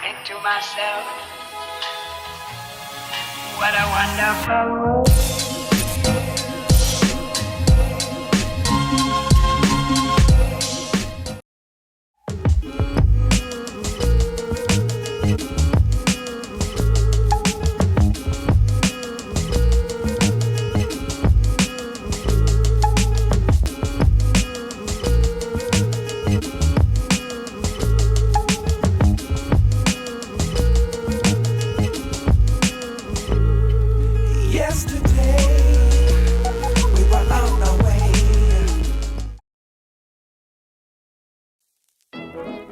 thinking to myself, what a wonderful world.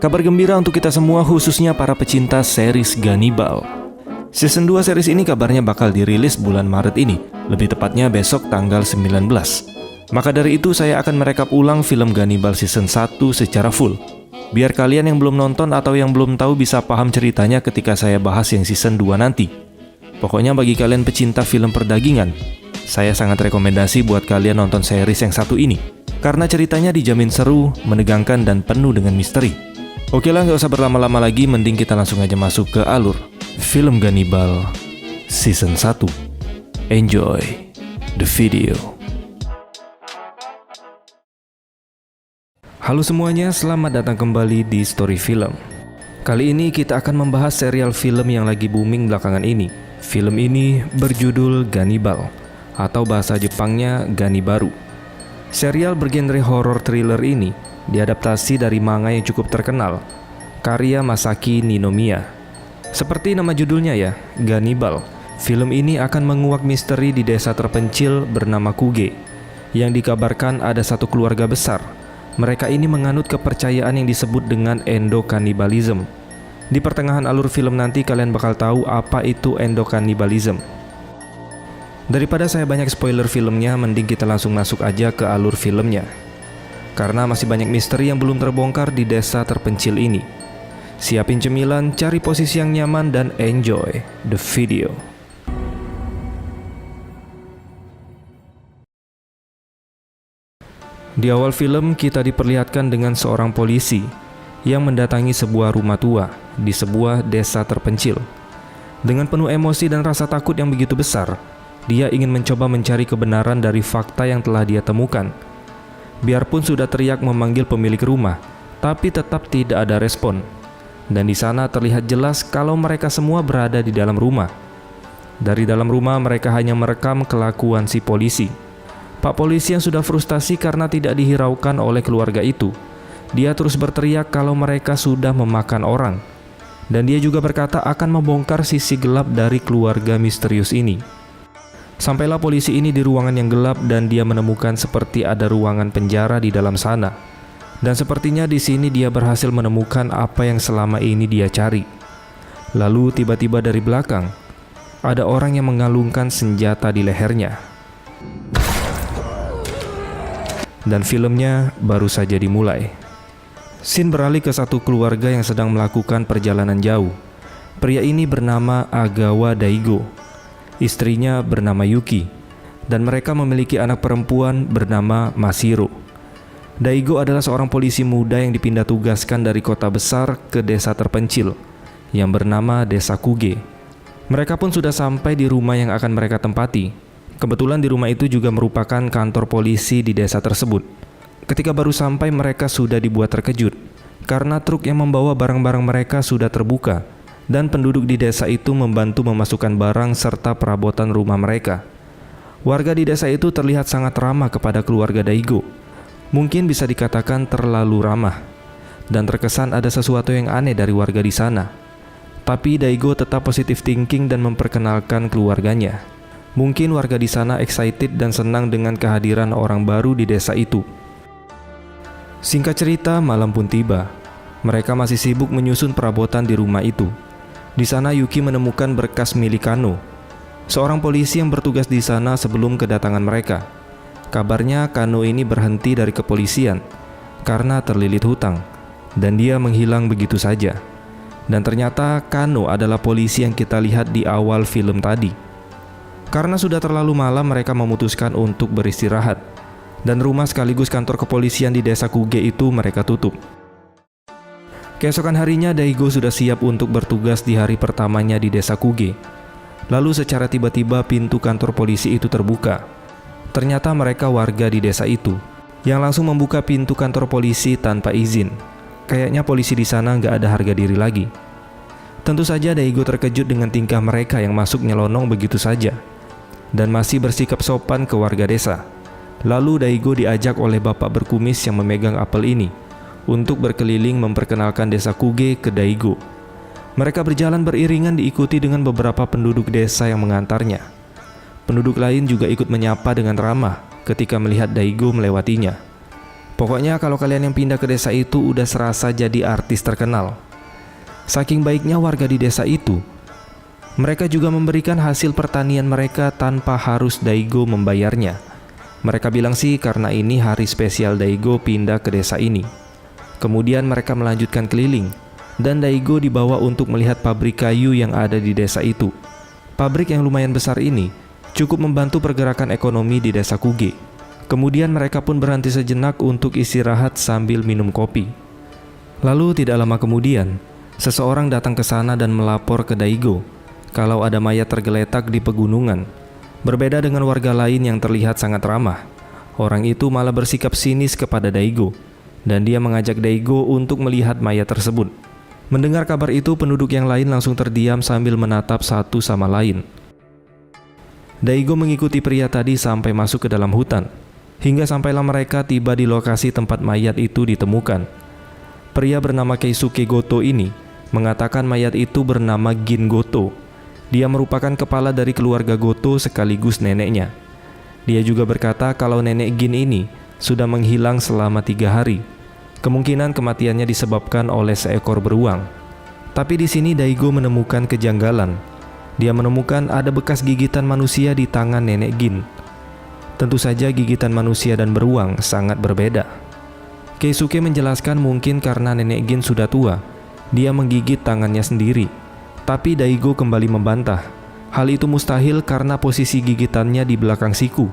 Kabar gembira untuk kita semua, khususnya para pecinta series Gannibal. Season 2 series ini kabarnya bakal dirilis bulan Maret ini, lebih tepatnya besok tanggal 19. Maka dari itu saya akan merekap ulang film Gannibal season 1 secara full. Biar kalian yang belum nonton atau yang belum tahu bisa paham ceritanya ketika saya bahas yang season 2 nanti. Pokoknya bagi kalian pecinta film perdagingan, saya sangat rekomendasi buat kalian nonton series yang satu ini, karena ceritanya dijamin seru, menegangkan, dan penuh dengan misteri. Oke lah, gak usah berlama-lama lagi, mending kita langsung aja masuk ke alur film Gannibal season 1. Enjoy the video. Halo semuanya, selamat datang kembali di Story Film. Kali ini kita akan membahas serial film yang lagi booming belakangan ini. Film ini berjudul Gannibal, atau bahasa Jepangnya Gannibaru. Serial bergenre horror thriller ini diadaptasi dari manga yang cukup terkenal, karya Masaki Ninomiya. Seperti nama judulnya ya, Gannibal. Film ini akan menguak misteri di desa terpencil bernama Kuge, yang dikabarkan ada satu keluarga besar. Mereka ini menganut kepercayaan yang disebut dengan endokannibalism. Di pertengahan alur film nanti kalian bakal tahu apa itu endokannibalism. Daripada saya banyak spoiler filmnya, mending kita langsung masuk aja ke alur filmnya, karena masih banyak misteri yang belum terbongkar di desa terpencil ini. Siapin cemilan, cari posisi yang nyaman, dan enjoy the video. Di awal film kita diperlihatkan dengan seorang polisi yang mendatangi sebuah rumah tua di sebuah desa terpencil. Dengan penuh emosi dan rasa takut yang begitu besar, dia ingin mencoba mencari kebenaran dari fakta yang telah dia temukan. Biarpun sudah teriak memanggil pemilik rumah, tapi tetap tidak ada respon. Dan di sana terlihat jelas kalau mereka semua berada di dalam rumah. Dari dalam rumah mereka hanya merekam kelakuan si polisi. Pak polisi yang sudah frustasi karena tidak dihiraukan oleh keluarga itu. Dia terus berteriak kalau mereka sudah memakan orang. Dan dia juga berkata akan membongkar sisi gelap dari keluarga misterius ini. Sampailah polisi ini di ruangan yang gelap dan dia menemukan seperti ada ruangan penjara di dalam sana. Dan sepertinya di sini dia berhasil menemukan apa yang selama ini dia cari. Lalu tiba-tiba dari belakang ada orang yang mengalungkan senjata di lehernya. Dan filmnya baru saja dimulai. Scene beralih ke satu keluarga yang sedang melakukan perjalanan jauh. Pria ini bernama Agawa Daigo. Istrinya bernama Yuki, dan mereka memiliki anak perempuan bernama Mashiro. Daigo adalah seorang polisi muda yang dipindah tugaskan dari kota besar ke desa terpencil yang bernama Desa Kuge. Mereka pun sudah sampai di rumah yang akan mereka tempati. Kebetulan di rumah itu juga merupakan kantor polisi di desa tersebut. Ketika baru sampai mereka sudah dibuat terkejut karena truk yang membawa barang-barang mereka sudah terbuka. Dan penduduk di desa itu membantu memasukkan barang serta perabotan rumah mereka. Warga di desa itu terlihat sangat ramah kepada keluarga Daigo. Mungkin bisa dikatakan terlalu ramah. Dan terkesan ada sesuatu yang aneh dari warga di sana. Tapi Daigo tetap positive thinking dan memperkenalkan keluarganya. Mungkin warga di sana excited dan senang dengan kehadiran orang baru di desa itu. Singkat cerita, malam pun tiba. Mereka masih sibuk menyusun perabotan di rumah itu. Di sana Yuki menemukan berkas milik Kano, seorang polisi yang bertugas di sana sebelum kedatangan mereka. Kabarnya Kano ini berhenti dari kepolisian karena terlilit hutang, dan dia menghilang begitu saja. Dan ternyata Kano adalah polisi yang kita lihat di awal film tadi. Karena sudah terlalu malam, mereka memutuskan untuk beristirahat. Dan rumah sekaligus kantor kepolisian di desa Kuge itu mereka tutup. Keesokan harinya Daigo sudah siap untuk bertugas di hari pertamanya di desa Kuge. Lalu secara tiba-tiba pintu kantor polisi itu terbuka. Ternyata mereka warga di desa itu yang langsung membuka pintu kantor polisi tanpa izin. Kayaknya polisi di sana nggak ada harga diri lagi. Tentu saja Daigo terkejut dengan tingkah mereka yang masuk nyelonong begitu saja dan masih bersikap sopan ke warga desa. Lalu Daigo diajak oleh bapak berkumis yang memegang apel ini untuk berkeliling memperkenalkan desa Kuge ke Daigo. Mereka berjalan beriringan diikuti dengan beberapa penduduk desa yang mengantarnya. Penduduk lain juga ikut menyapa dengan ramah ketika melihat Daigo melewatinya. Pokoknya kalau kalian yang pindah ke desa itu udah serasa jadi artis terkenal. Saking baiknya warga di desa itu, mereka juga memberikan hasil pertanian mereka tanpa harus Daigo membayarnya. Mereka bilang sih karena ini hari spesial Daigo pindah ke desa ini. Kemudian mereka melanjutkan keliling, dan Daigo dibawa untuk melihat pabrik kayu yang ada di desa itu. Pabrik yang lumayan besar ini cukup membantu pergerakan ekonomi di desa Kuge. Kemudian mereka pun berhenti sejenak untuk istirahat sambil minum kopi. Lalu tidak lama kemudian, seseorang datang ke sana dan melapor ke Daigo kalau ada mayat tergeletak di pegunungan. Berbeda dengan warga lain yang terlihat sangat ramah, orang itu malah bersikap sinis kepada Daigo, dan dia mengajak Daigo untuk melihat mayat tersebut. Mendengar kabar itu, penduduk yang lain langsung terdiam sambil menatap satu sama lain. Daigo mengikuti pria tadi sampai masuk ke dalam hutan, hingga sampailah mereka tiba di lokasi tempat mayat itu ditemukan. Pria bernama Keisuke Goto ini mengatakan mayat itu bernama Gin Goto. Dia merupakan kepala dari keluarga Goto sekaligus neneknya. Dia juga berkata kalau nenek Gin ini sudah menghilang selama 3 hari. Kemungkinan kematiannya disebabkan oleh seekor beruang. Tapi di sini Daigo menemukan kejanggalan. Dia menemukan ada bekas gigitan manusia di tangan nenek Gin. Tentu saja gigitan manusia dan beruang sangat berbeda. Keisuke menjelaskan mungkin karena nenek Gin sudah tua, dia menggigit tangannya sendiri. Tapi Daigo kembali membantah. Hal itu mustahil karena posisi gigitannya di belakang siku.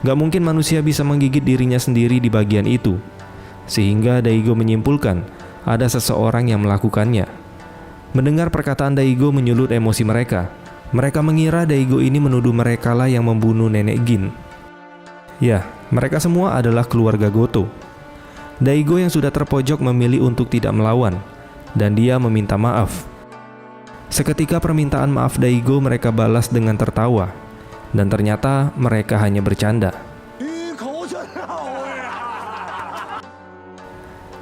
Gak mungkin manusia bisa menggigit dirinya sendiri di bagian itu. Sehingga Daigo menyimpulkan ada seseorang yang melakukannya. Mendengar perkataan Daigo menyulut emosi mereka. Mereka mengira Daigo ini menuduh merekalah yang membunuh nenek Gin. Ya, mereka semua adalah keluarga Goto. Daigo yang sudah terpojok memilih untuk tidak melawan, dan dia meminta maaf. Seketika permintaan maaf Daigo mereka balas dengan tertawa, dan ternyata mereka hanya bercanda.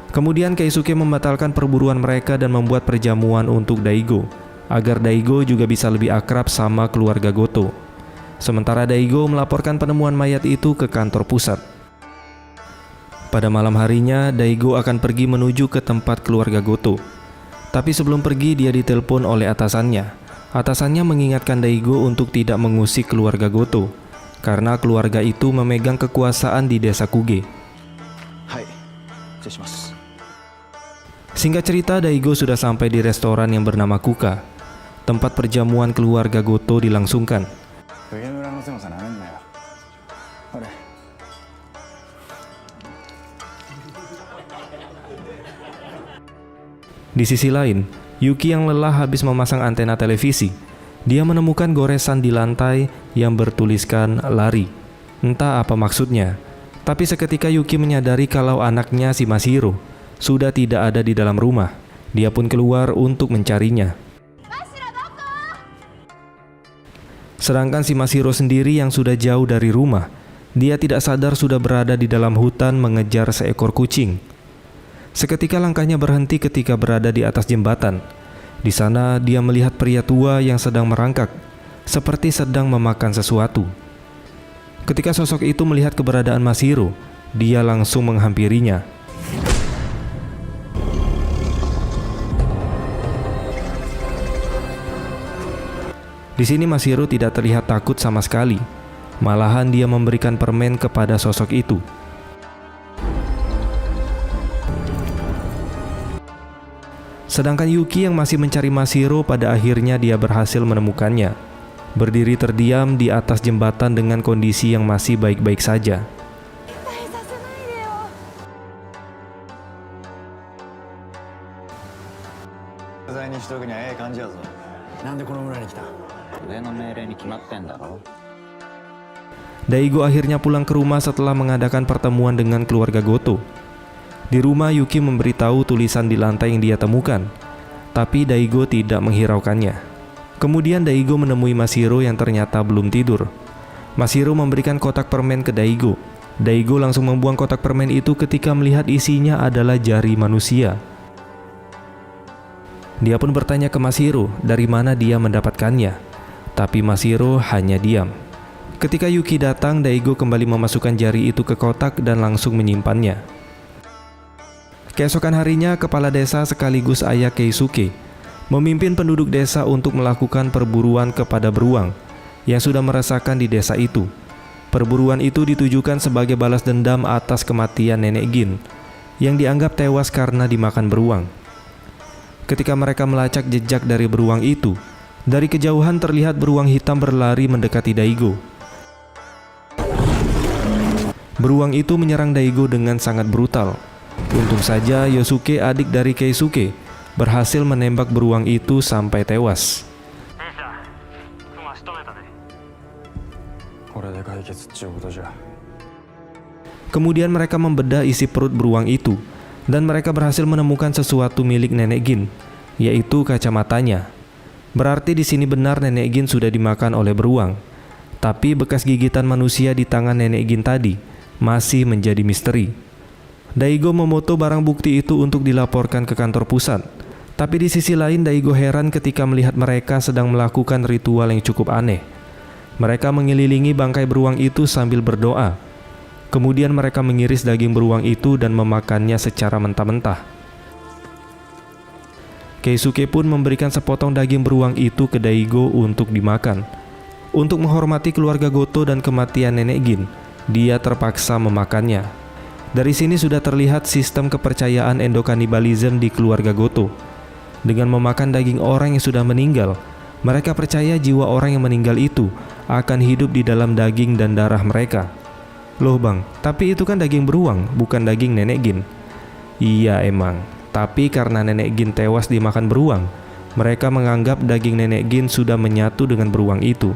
Kemudian Keisuke membatalkan perburuan mereka dan membuat perjamuan untuk Daigo, agar Daigo juga bisa lebih akrab sama keluarga Goto. Sementara Daigo melaporkan penemuan mayat itu ke kantor pusat. Pada malam harinya, Daigo akan pergi menuju ke tempat keluarga Goto. Tapi sebelum pergi, dia ditelepon oleh atasannya. Atasannya mengingatkan Daigo untuk tidak mengusik keluarga Goto, karena keluarga itu memegang kekuasaan di desa Kuge. Singkat cerita, Daigo sudah sampai di restoran yang bernama Kuka. Tempat perjamuan keluarga Goto dilangsungkan. Di sisi lain, Yuki yang lelah habis memasang antena televisi. Dia menemukan goresan di lantai yang bertuliskan lari. Entah apa maksudnya. Tapi seketika Yuki menyadari kalau anaknya si Masahiro sudah tidak ada di dalam rumah. Dia pun keluar untuk mencarinya. Sedangkan si Masahiro sendiri yang sudah jauh dari rumah, dia tidak sadar sudah berada di dalam hutan mengejar seekor kucing. Seketika langkahnya berhenti ketika berada di atas jembatan. Di sana dia melihat pria tua yang sedang merangkak, seperti sedang memakan sesuatu. Ketika sosok itu melihat keberadaan Masahiro, dia langsung menghampirinya. Di sini Masahiro tidak terlihat takut sama sekali. Malahan dia memberikan permen kepada sosok itu. Sedangkan Yuki yang masih mencari Masahiro, pada akhirnya dia berhasil menemukannya. Berdiri terdiam di atas jembatan dengan kondisi yang masih baik-baik saja. 在にしとくにはええ感じやぞ。なんでこの村に来た？上の命令に決まってんだろ。Daigo akhirnya pulang ke rumah setelah mengadakan pertemuan dengan keluarga Goto. Di rumah, Yuki memberitahu tulisan di lantai yang dia temukan, tapi Daigo tidak menghiraukannya. Kemudian Daigo menemui Mashiro yang ternyata belum tidur. Mashiro memberikan kotak permen ke Daigo. Daigo langsung membuang kotak permen itu ketika melihat isinya adalah jari manusia. Dia pun bertanya ke Mashiro dari mana dia mendapatkannya, tapi Mashiro hanya diam. Ketika Yuki datang, Daigo kembali memasukkan jari itu ke kotak dan langsung menyimpannya. Keesokan harinya, kepala desa sekaligus ayah Keisuke memimpin penduduk desa untuk melakukan perburuan kepada beruang yang sudah meresahkan di desa itu. Perburuan itu ditujukan sebagai balas dendam atas kematian Nenek Gin yang dianggap tewas karena dimakan beruang. Ketika mereka melacak jejak dari beruang itu, dari kejauhan terlihat beruang hitam berlari mendekati Daigo. Beruang itu menyerang Daigo dengan sangat brutal. Untung saja Yosuke, adik dari Keisuke, berhasil menembak beruang itu sampai tewas. Kemudian mereka membedah isi perut beruang itu, dan mereka berhasil menemukan sesuatu milik Nenek Gin, yaitu kacamatanya. Berarti di sini benar Nenek Gin sudah dimakan oleh beruang. Tapi bekas gigitan manusia di tangan Nenek Gin tadi masih menjadi misteri. Daigo memoto barang bukti itu untuk dilaporkan ke kantor pusat. Tapi di sisi lain Daigo heran ketika melihat mereka sedang melakukan ritual yang cukup aneh. Mereka mengelilingi bangkai beruang itu sambil berdoa. Kemudian mereka mengiris daging beruang itu dan memakannya secara mentah-mentah. Keisuke pun memberikan sepotong daging beruang itu ke Daigo untuk dimakan. Untuk menghormati keluarga Goto dan kematian Nenek Gin, dia terpaksa memakannya. Dari sini sudah terlihat sistem kepercayaan endokanibalisme di keluarga Goto. Dengan memakan daging orang yang sudah meninggal, mereka percaya jiwa orang yang meninggal itu akan hidup di dalam daging dan darah mereka. Loh bang, tapi itu kan daging beruang, bukan daging Nenek Gin. Iya emang, tapi karena Nenek Gin tewas dimakan beruang, mereka menganggap daging Nenek Gin sudah menyatu dengan beruang itu.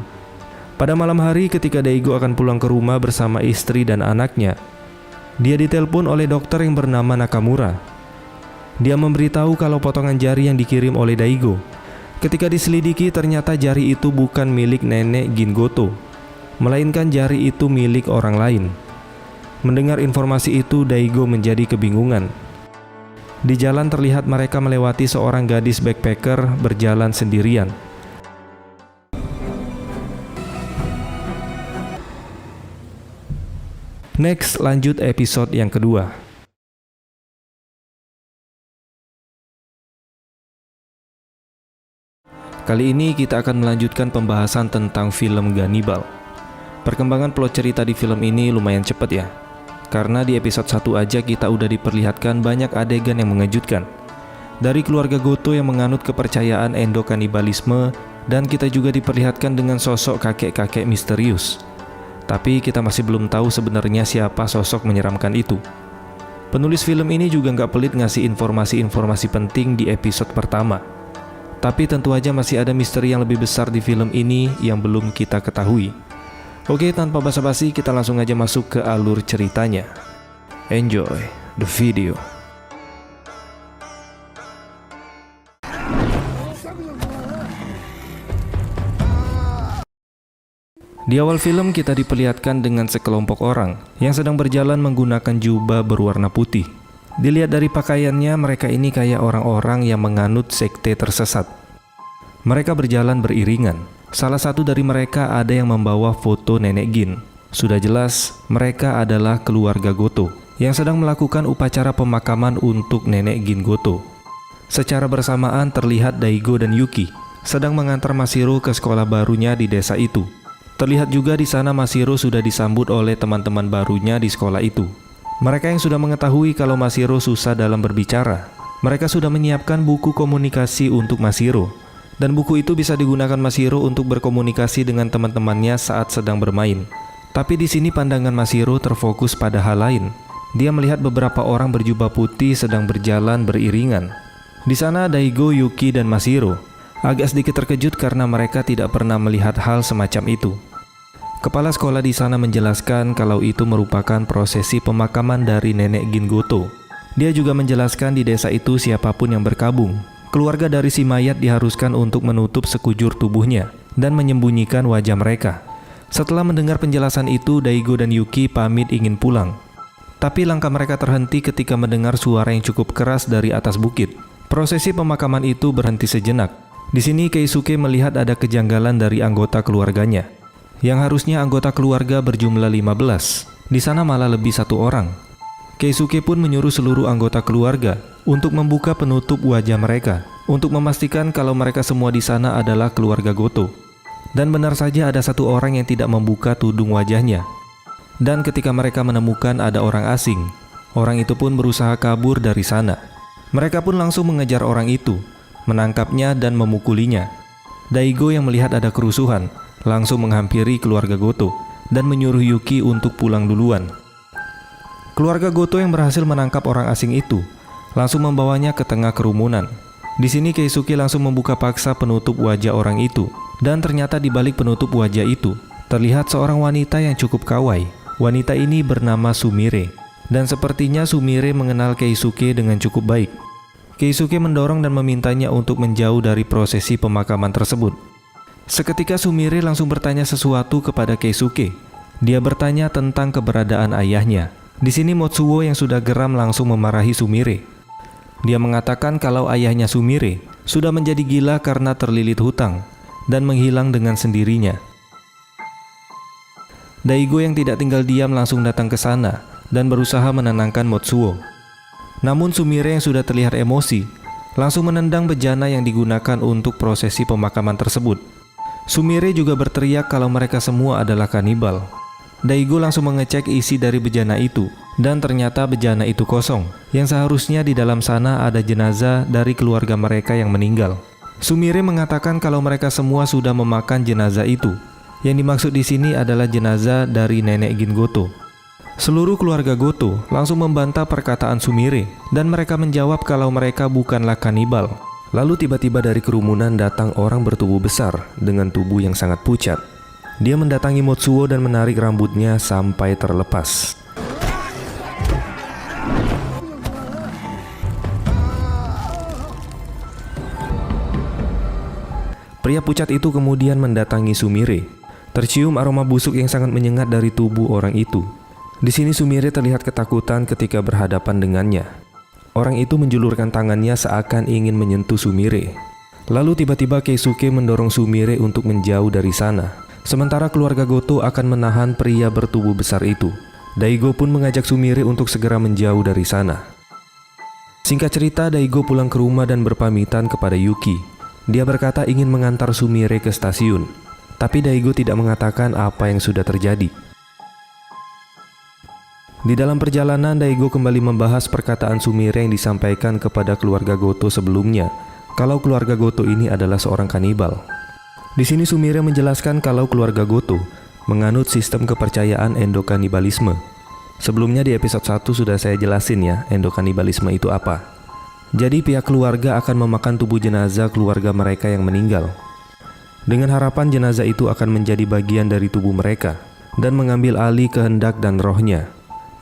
Pada malam hari ketika Daigo akan pulang ke rumah bersama istri dan anaknya, dia ditelepon oleh dokter yang bernama Nakamura. Dia memberitahu kalau potongan jari yang dikirim oleh Daigo, ketika diselidiki ternyata jari itu bukan milik Nenek Gin Goto, melainkan jari itu milik orang lain. Mendengar informasi itu, Daigo menjadi kebingungan. Di jalan terlihat mereka melewati seorang gadis backpacker berjalan sendirian. Next, lanjut episode yang kedua. Kali ini kita akan melanjutkan pembahasan tentang film Gannibal. Perkembangan plot cerita di film ini lumayan cepat ya, karena di episode 1 aja kita udah diperlihatkan banyak adegan yang mengejutkan. Dari keluarga Goto yang menganut kepercayaan endokanibalisme, dan kita juga diperlihatkan dengan sosok kakek-kakek misterius. Tapi kita masih belum tahu sebenarnya siapa sosok menyeramkan itu. Penulis film ini juga nggak pelit ngasih informasi-informasi penting di episode pertama. Tapi tentu aja masih ada misteri yang lebih besar di film ini yang belum kita ketahui. Oke, tanpa basa-basi kita langsung aja masuk ke alur ceritanya. Enjoy the video. Di awal film kita diperlihatkan dengan sekelompok orang yang sedang berjalan menggunakan jubah berwarna putih. Dilihat dari pakaiannya, mereka ini kayak orang-orang yang menganut sekte tersesat. Mereka berjalan beriringan. Salah satu dari mereka ada yang membawa foto Nenek Gin. Sudah jelas, mereka adalah keluarga Goto yang sedang melakukan upacara pemakaman untuk Nenek Gin Goto. Secara bersamaan terlihat Daigo dan Yuki sedang mengantar Mashiro ke sekolah barunya di desa itu. Terlihat juga di sana Mashiro sudah disambut oleh teman-teman barunya di sekolah itu. Mereka yang sudah mengetahui kalau Mashiro susah dalam berbicara, mereka sudah menyiapkan buku komunikasi untuk Mashiro. Dan buku itu bisa digunakan Mashiro untuk berkomunikasi dengan teman-temannya saat sedang bermain. Tapi di sini pandangan Mashiro terfokus pada hal lain. Dia melihat beberapa orang berjubah putih sedang berjalan beriringan. Di sana Daigo, Yuki, dan Masahiro agak sedikit terkejut karena mereka tidak pernah melihat hal semacam itu. Kepala sekolah di sana menjelaskan kalau itu merupakan prosesi pemakaman dari nenek Gingoto. Dia juga menjelaskan di desa itu siapapun yang berkabung, keluarga dari si mayat diharuskan untuk menutup sekujur tubuhnya dan menyembunyikan wajah mereka. Setelah mendengar penjelasan itu, Daigo dan Yuki pamit ingin pulang. Tapi langkah mereka terhenti ketika mendengar suara yang cukup keras dari atas bukit. Prosesi pemakaman itu berhenti sejenak. Di sini Keisuke melihat ada kejanggalan dari anggota keluarganya. Yang harusnya anggota keluarga berjumlah 15, di sana malah lebih 1 orang. Keisuke pun menyuruh seluruh anggota keluarga untuk membuka penutup wajah mereka, untuk memastikan kalau mereka semua di sana adalah keluarga Goto. Dan benar saja ada 1 orang yang tidak membuka tudung wajahnya. Dan ketika mereka menemukan ada orang asing, orang itu pun berusaha kabur dari sana. Mereka pun langsung mengejar orang itu, menangkapnya dan memukulinya. Daigo yang melihat ada kerusuhan langsung menghampiri keluarga Goto dan menyuruh Yuki untuk pulang duluan. Keluarga Goto yang berhasil menangkap orang asing itu langsung membawanya ke tengah kerumunan. Di sini Keisuke langsung membuka paksa penutup wajah orang itu, dan ternyata di balik penutup wajah itu terlihat seorang wanita yang cukup kawai. Wanita ini bernama Sumire, dan sepertinya Sumire mengenal Keisuke dengan cukup baik. Keisuke mendorong dan memintanya untuk menjauh dari prosesi pemakaman tersebut. Seketika Sumire langsung bertanya sesuatu kepada Keisuke. Dia bertanya tentang keberadaan ayahnya. Di sini Motsuo yang sudah geram langsung memarahi Sumire. Dia mengatakan kalau ayahnya Sumire sudah menjadi gila karena terlilit hutang dan menghilang dengan sendirinya. Daigo yang tidak tinggal diam langsung datang ke sana dan berusaha menenangkan Motsuo. Namun Sumire yang sudah terlihat emosi langsung menendang bejana yang digunakan untuk prosesi pemakaman tersebut. Sumire juga berteriak kalau mereka semua adalah kanibal. Daigo langsung mengecek isi dari bejana itu, dan ternyata bejana itu kosong, yang seharusnya di dalam sana ada jenazah dari keluarga mereka yang meninggal. Sumire mengatakan kalau mereka semua sudah memakan jenazah itu. Yang dimaksud di sini adalah jenazah dari nenek Gingoto. Seluruh keluarga Goto langsung membantah perkataan Sumire, dan mereka menjawab kalau mereka bukanlah kanibal. Lalu tiba-tiba dari kerumunan datang orang bertubuh besar dengan tubuh yang sangat pucat. Dia mendatangi Motsuo dan menarik rambutnya sampai terlepas. Pria pucat itu kemudian mendatangi Sumire. Tercium aroma busuk yang sangat menyengat dari tubuh orang itu. Di sini Sumire terlihat ketakutan ketika berhadapan dengannya. Orang itu menjulurkan tangannya seakan ingin menyentuh Sumire. Lalu tiba-tiba Keisuke mendorong Sumire untuk menjauh dari sana. Sementara keluarga Goto akan menahan pria bertubuh besar itu. Daigo pun mengajak Sumire untuk segera menjauh dari sana. Singkat cerita, Daigo pulang ke rumah dan berpamitan kepada Yuki. Dia berkata ingin mengantar Sumire ke stasiun. Tapi Daigo tidak mengatakan apa yang sudah terjadi. Di dalam perjalanan, Daigo kembali membahas perkataan Sumire yang disampaikan kepada keluarga Goto sebelumnya, kalau keluarga Goto ini adalah seorang kanibal. Di sini Sumire menjelaskan kalau keluarga Goto menganut sistem kepercayaan endokanibalisme. Sebelumnya di episode 1 sudah saya jelasin ya, endokanibalisme itu apa. Jadi pihak keluarga akan memakan tubuh jenazah keluarga mereka yang meninggal, dengan harapan jenazah itu akan menjadi bagian dari tubuh mereka dan mengambil alih kehendak dan rohnya.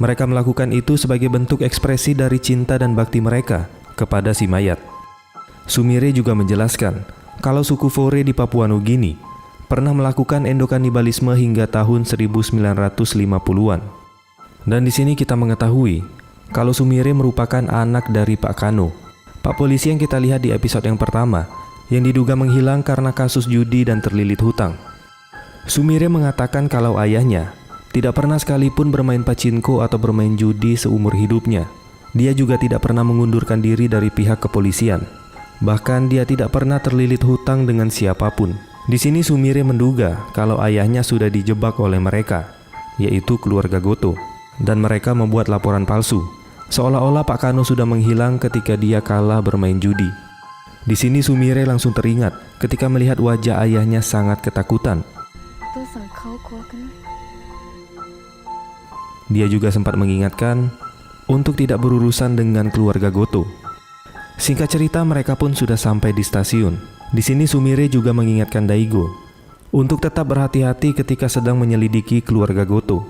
Mereka melakukan itu sebagai bentuk ekspresi dari cinta dan bakti mereka kepada si mayat. Sumire juga menjelaskan kalau suku Fore di Papua Nugini pernah melakukan endokanibalisme hingga tahun 1950-an. Dan di sini kita mengetahui kalau Sumire merupakan anak dari Pak Kano, Pak polisi yang kita lihat di episode yang pertama, yang diduga menghilang karena kasus judi dan terlilit hutang. Sumire mengatakan kalau ayahnya tidak pernah sekalipun bermain pachinko atau bermain judi seumur hidupnya. Dia juga tidak pernah mengundurkan diri dari pihak kepolisian. Bahkan dia tidak pernah terlilit hutang dengan siapapun. Di sini Sumire menduga kalau ayahnya sudah dijebak oleh mereka, yaitu keluarga Goto, dan mereka membuat laporan palsu, seolah-olah Pak Kano sudah menghilang ketika dia kalah bermain judi. Di sini Sumire langsung teringat ketika melihat wajah ayahnya sangat ketakutan. Dia juga sempat mengingatkan untuk tidak berurusan dengan keluarga Goto. Singkat cerita, mereka pun sudah sampai di stasiun. Di sini Sumire juga mengingatkan Daigo untuk tetap berhati-hati ketika sedang menyelidiki keluarga Goto.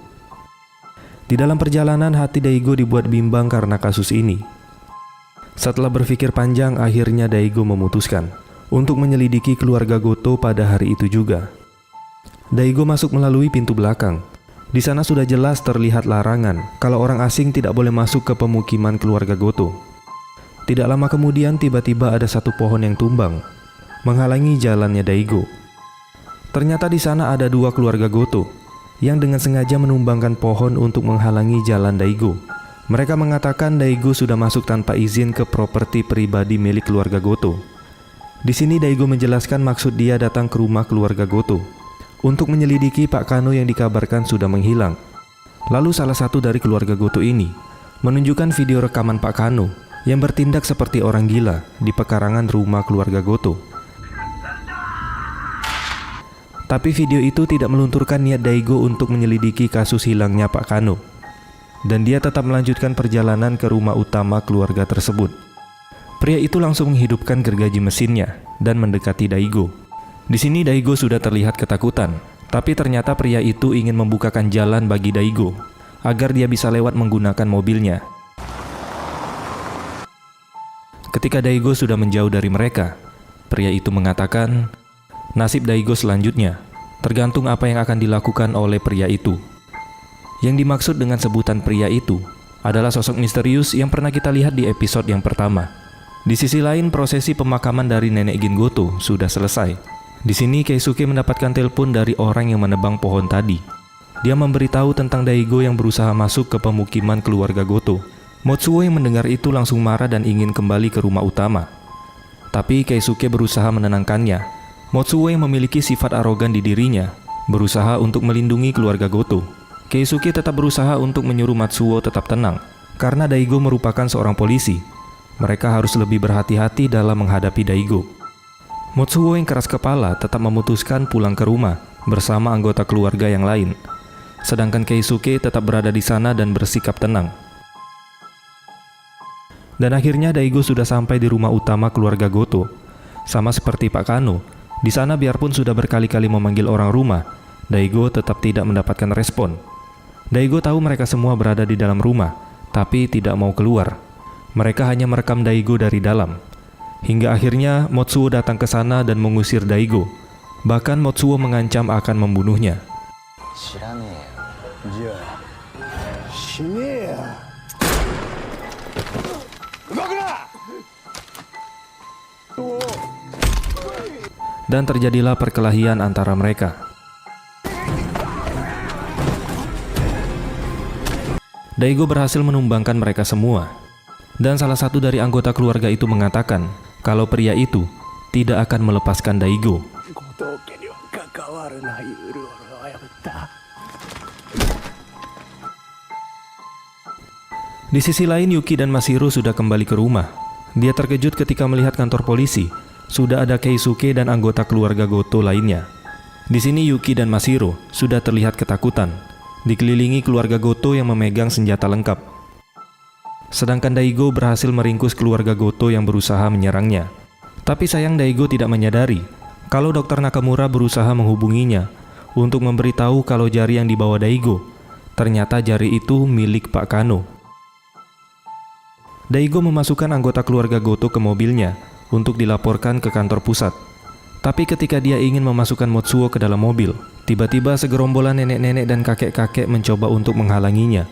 Di dalam perjalanan, hati Daigo dibuat bimbang karena kasus ini. Setelah berpikir panjang, akhirnya Daigo memutuskan untuk menyelidiki keluarga Goto pada hari itu juga. Daigo masuk melalui pintu belakang. Di sana sudah jelas terlihat larangan kalau orang asing tidak boleh masuk ke pemukiman keluarga Goto. Tidak lama kemudian tiba-tiba ada satu pohon yang tumbang, menghalangi jalannya Daigo. Ternyata di sana ada dua keluarga Goto yang dengan sengaja menumbangkan pohon untuk menghalangi jalan Daigo. Mereka mengatakan Daigo sudah masuk tanpa izin ke properti pribadi milik keluarga Goto. Di sini Daigo menjelaskan maksud dia datang ke rumah keluarga Goto untuk menyelidiki Pak Kano yang dikabarkan sudah menghilang. Lalu salah satu dari keluarga Goto ini menunjukkan video rekaman Pak Kano yang bertindak seperti orang gila di pekarangan rumah keluarga Goto. Tapi video itu tidak melunturkan niat Daigo untuk menyelidiki kasus hilangnya Pak Kano. Dan dia tetap melanjutkan perjalanan ke rumah utama keluarga tersebut. Pria itu langsung menghidupkan gergaji mesinnya dan mendekati Daigo. Di sini Daigo sudah terlihat ketakutan, tapi ternyata pria itu ingin membukakan jalan bagi Daigo agar dia bisa lewat menggunakan mobilnya. Ketika Daigo sudah menjauh dari mereka, pria itu mengatakan, nasib Daigo selanjutnya tergantung apa yang akan dilakukan oleh pria itu. Yang dimaksud dengan sebutan pria itu adalah sosok misterius yang pernah kita lihat di episode yang pertama. Di sisi lain, prosesi pemakaman dari nenek Gin Goto sudah selesai. Di sini Keisuke mendapatkan telepon dari orang yang menebang pohon tadi. Dia memberitahu tentang Daigo yang berusaha masuk ke pemukiman keluarga Goto. Motsuo yang mendengar itu langsung marah dan ingin kembali ke rumah utama. Tapi Keisuke berusaha menenangkannya. Motsuo yang memiliki sifat arogan di dirinya berusaha untuk melindungi keluarga Goto. Keisuke tetap berusaha untuk menyuruh Matsuo tetap tenang karena Daigo merupakan seorang polisi. Mereka harus lebih berhati-hati dalam menghadapi Daigo. Motsuo yang keras kepala tetap memutuskan pulang ke rumah bersama anggota keluarga yang lain. Sedangkan Keisuke tetap berada di sana dan bersikap tenang. Dan akhirnya Daigo sudah sampai di rumah utama keluarga Goto. Sama seperti Pak Kano, di sana biarpun sudah berkali-kali memanggil orang rumah, Daigo tetap tidak mendapatkan respon. Daigo tahu mereka semua berada di dalam rumah, tapi tidak mau keluar. Mereka hanya merekam Daigo dari dalam. Hingga akhirnya Motsuo datang ke sana dan mengusir Daigo. Bahkan Motsuo mengancam akan membunuhnya. Dan terjadilah perkelahian antara mereka. Daigo berhasil menumbangkan mereka semua. Dan salah satu dari anggota keluarga itu mengatakan kalau pria itu tidak akan melepaskan Daigo. Di sisi lain, Yuki dan Mashiro sudah kembali ke rumah. Dia terkejut ketika melihat kantor polisi. Sudah ada Keisuke dan anggota keluarga Goto lainnya. Di sini Yuki dan Mashiro sudah terlihat ketakutan, dikelilingi keluarga Goto yang memegang senjata lengkap. Sedangkan Daigo berhasil meringkus keluarga Goto yang berusaha menyerangnya. Tapi sayang Daigo tidak menyadari kalau Dr. Nakamura berusaha menghubunginya untuk memberitahu kalau jari yang dibawa Daigo ternyata jari itu milik Pak Kano. Daigo memasukkan anggota keluarga Goto ke mobilnya untuk dilaporkan ke kantor pusat. Tapi ketika dia ingin memasukkan Motsuo ke dalam mobil, tiba-tiba segerombolan nenek-nenek dan kakek-kakek mencoba untuk menghalanginya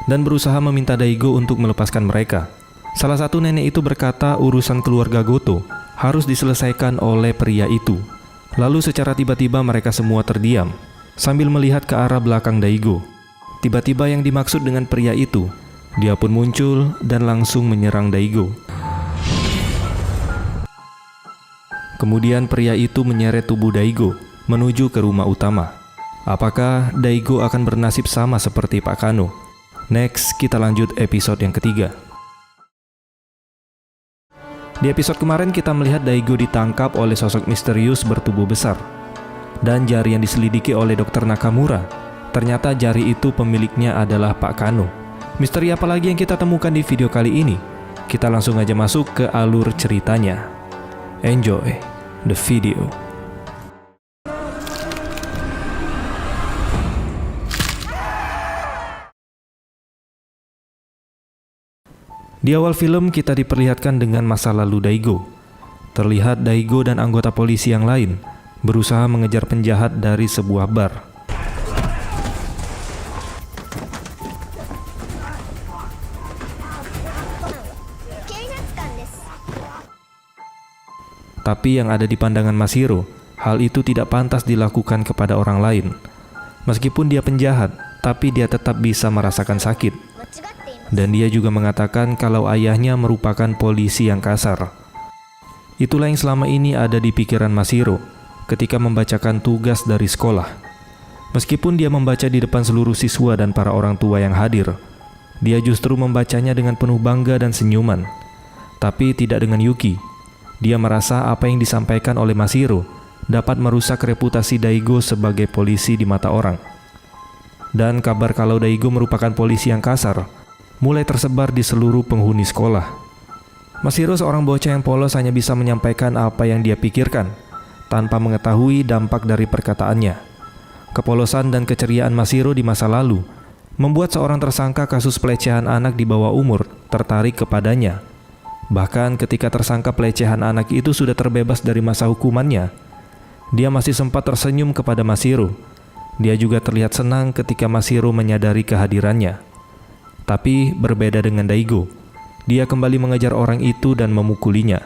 dan berusaha meminta Daigo untuk melepaskan mereka. Salah satu nenek itu berkata urusan keluarga Goto harus diselesaikan oleh pria itu. Lalu secara tiba-tiba mereka semua terdiam sambil melihat ke arah belakang Daigo. Tiba-tiba yang dimaksud dengan pria itu, dia pun muncul dan langsung menyerang Daigo. Kemudian pria itu menyeret tubuh Daigo menuju ke rumah utama. Apakah Daigo akan bernasib sama seperti Pak Kano? Next, kita lanjut episode yang ketiga. Di episode kemarin kita melihat Daigo ditangkap oleh sosok misterius bertubuh besar. Dan jari yang diselidiki oleh Dr. Nakamura, ternyata jari itu pemiliknya adalah Pak Kano. Misteri apa lagi yang kita temukan di video kali ini? Kita langsung aja masuk ke alur ceritanya. Enjoy the video. Di awal film kita diperlihatkan dengan masa lalu Daigo. Terlihat Daigo dan anggota polisi yang lain berusaha mengejar penjahat dari sebuah bar. Tapi yang ada di pandangan Mashiro, hal itu tidak pantas dilakukan kepada orang lain. Meskipun dia penjahat, tapi dia tetap bisa merasakan sakit. Dan dia juga mengatakan kalau ayahnya merupakan polisi yang kasar. Itulah yang selama ini ada di pikiran Mashiro ketika membacakan tugas dari sekolah. Meskipun dia membaca di depan seluruh siswa dan para orang tua yang hadir, dia justru membacanya dengan penuh bangga dan senyuman. Tapi tidak dengan Yuki. Dia merasa apa yang disampaikan oleh Mashiro dapat merusak reputasi Daigo sebagai polisi di mata orang. Dan kabar kalau Daigo merupakan polisi yang kasar mulai tersebar di seluruh penghuni sekolah. Mashiro, seorang bocah yang polos, hanya bisa menyampaikan apa yang dia pikirkan tanpa mengetahui dampak dari perkataannya. Kepolosan dan keceriaan Mashiro di masa lalu membuat seorang tersangka kasus pelecehan anak di bawah umur tertarik kepadanya. Bahkan ketika tersangka pelecehan anak itu sudah terbebas dari masa hukumannya, dia masih sempat tersenyum kepada Mashiro. Dia juga terlihat senang ketika Mashiro menyadari kehadirannya. Tapi berbeda dengan Daigo, dia kembali mengejar orang itu dan memukulinya.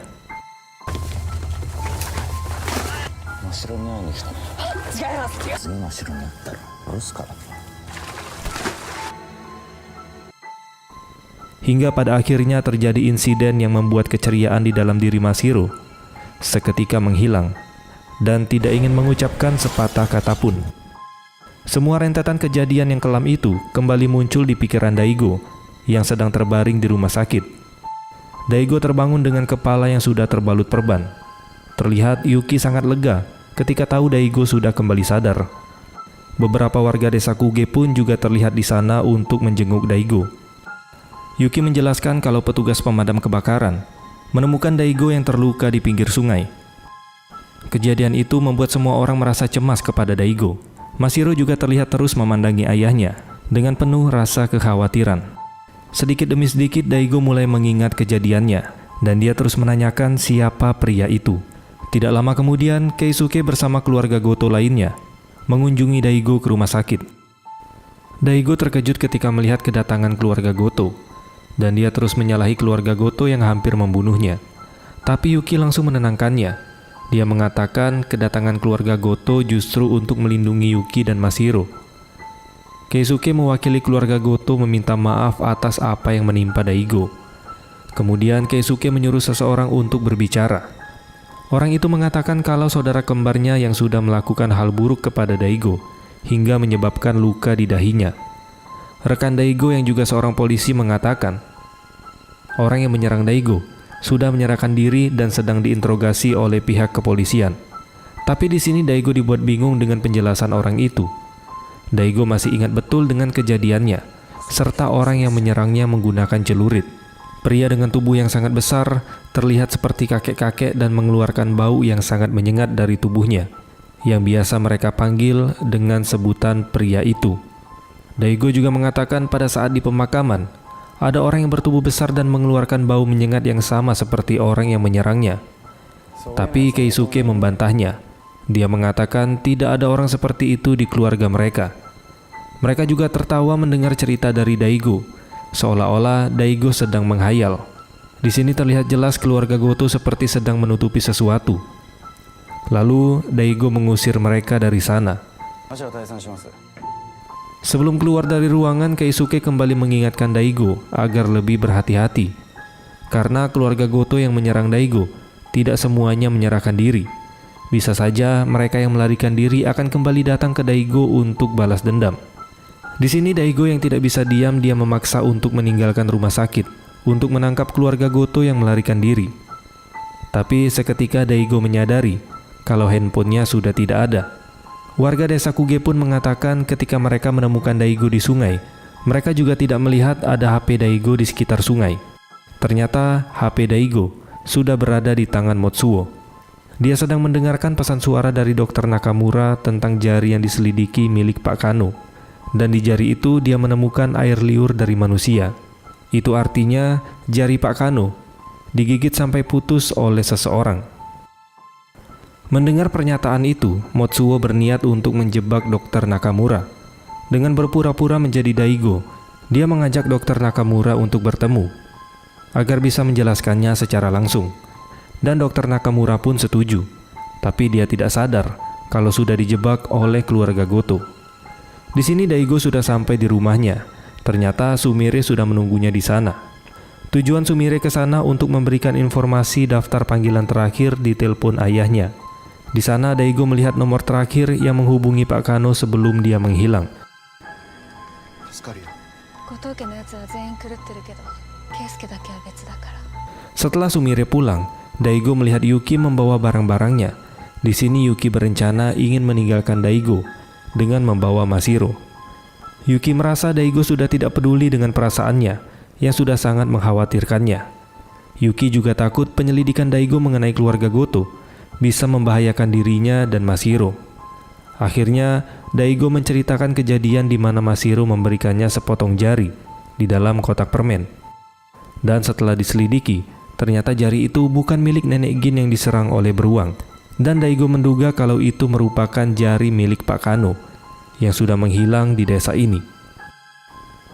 Hingga pada akhirnya terjadi insiden yang membuat keceriaan di dalam diri Mashiro seketika menghilang dan tidak ingin mengucapkan sepatah kata pun. Semua rentetan kejadian yang kelam itu kembali muncul di pikiran Daigo yang sedang terbaring di rumah sakit. Daigo terbangun dengan kepala yang sudah terbalut perban. Terlihat Yuki sangat lega ketika tahu Daigo sudah kembali sadar. Beberapa warga desa Kuge pun juga terlihat di sana untuk menjenguk Daigo. Yuki menjelaskan kalau petugas pemadam kebakaran menemukan Daigo yang terluka di pinggir sungai. Kejadian itu membuat semua orang merasa cemas kepada Daigo. Mashiro juga terlihat terus memandangi ayahnya dengan penuh rasa kekhawatiran. Sedikit demi sedikit Daigo mulai mengingat kejadiannya dan dia terus menanyakan siapa pria itu. Tidak lama kemudian, Keisuke bersama keluarga Goto lainnya mengunjungi Daigo ke rumah sakit. Daigo terkejut ketika melihat kedatangan keluarga Goto dan dia terus menyalahi keluarga Goto yang hampir membunuhnya. Tapi Yuki langsung menenangkannya. Dia mengatakan kedatangan keluarga Goto justru untuk melindungi Yuki dan Mashiro. Keisuke mewakili keluarga Goto meminta maaf atas apa yang menimpa Daigo. Kemudian Keisuke menyuruh seseorang untuk berbicara. Orang itu mengatakan kalau saudara kembarnya yang sudah melakukan hal buruk kepada Daigo hingga menyebabkan luka di dahinya. Rekan Daigo yang juga seorang polisi mengatakan orang yang menyerang Daigo sudah menyerahkan diri dan sedang diinterogasi oleh pihak kepolisian. Tapi di sini Daigo dibuat bingung dengan penjelasan orang itu. Daigo masih ingat betul dengan kejadiannya, serta orang yang menyerangnya menggunakan celurit. Pria dengan tubuh yang sangat besar, terlihat seperti kakek-kakek dan mengeluarkan bau yang sangat menyengat dari tubuhnya, yang biasa mereka panggil dengan sebutan pria itu. Daigo juga mengatakan pada saat di pemakaman, ada orang yang bertubuh besar dan mengeluarkan bau menyengat yang sama seperti orang yang menyerangnya. Tapi Keisuke membantahnya. Dia mengatakan tidak ada orang seperti itu di keluarga mereka. Mereka juga tertawa mendengar cerita dari Daigo, seolah-olah Daigo sedang menghayal. Di sini terlihat jelas keluarga Goto seperti sedang menutupi sesuatu. Lalu Daigo mengusir mereka dari sana. Sebelum keluar dari ruangan, Keisuke kembali mengingatkan Daigo agar lebih berhati-hati. Karena keluarga Goto yang menyerang Daigo tidak semuanya menyerahkan diri. Bisa saja mereka yang melarikan diri akan kembali datang ke Daigo untuk balas dendam. Di sini Daigo yang tidak bisa diam, dia memaksa untuk meninggalkan rumah sakit untuk menangkap keluarga Goto yang melarikan diri. Tapi seketika Daigo menyadari kalau handphonenya sudah tidak ada. Warga desa Kuge pun mengatakan ketika mereka menemukan Daigo di sungai, mereka juga tidak melihat ada HP Daigo di sekitar sungai. Ternyata HP Daigo sudah berada di tangan Motsuo. Dia sedang mendengarkan pesan suara dari Dr. Nakamura tentang jari yang diselidiki milik Pak Kano. Dan di jari itu dia menemukan air liur dari manusia. Itu artinya jari Pak Kano digigit sampai putus oleh seseorang. Mendengar pernyataan itu, Motsuo berniat untuk menjebak Dr. Nakamura. Dengan berpura-pura menjadi Daigo, dia mengajak Dr. Nakamura untuk bertemu, agar bisa menjelaskannya secara langsung. Dan Dr. Nakamura pun setuju, tapi dia tidak sadar kalau sudah dijebak oleh keluarga Goto. Di sini Daigo sudah sampai di rumahnya. Ternyata Sumire sudah menunggunya di sana. Tujuan Sumire ke sana untuk memberikan informasi daftar panggilan terakhir di telepon ayahnya. Di sana Daigo melihat nomor terakhir yang menghubungi Pak Kano sebelum dia menghilang. 助かるよ。後藤家のやつは全員狂ってるけど圭介だけは別だから。 Setelah Sumire pulang, Daigo melihat Yuki membawa barang-barangnya. Di sini Yuki berencana ingin meninggalkan Daigo dengan membawa Mashiro. Yuki merasa Daigo sudah tidak peduli dengan perasaannya yang sudah sangat mengkhawatirkannya. Yuki juga takut penyelidikan Daigo mengenai keluarga Goto bisa membahayakan dirinya dan Mashiro. Akhirnya, Daigo menceritakan kejadian di mana Mashiro memberikannya sepotong jari di dalam kotak permen. Dan setelah diselidiki, ternyata jari itu bukan milik nenek Gin yang diserang oleh beruang. Dan Daigo menduga kalau itu merupakan jari milik Pak Kano yang sudah menghilang di desa ini.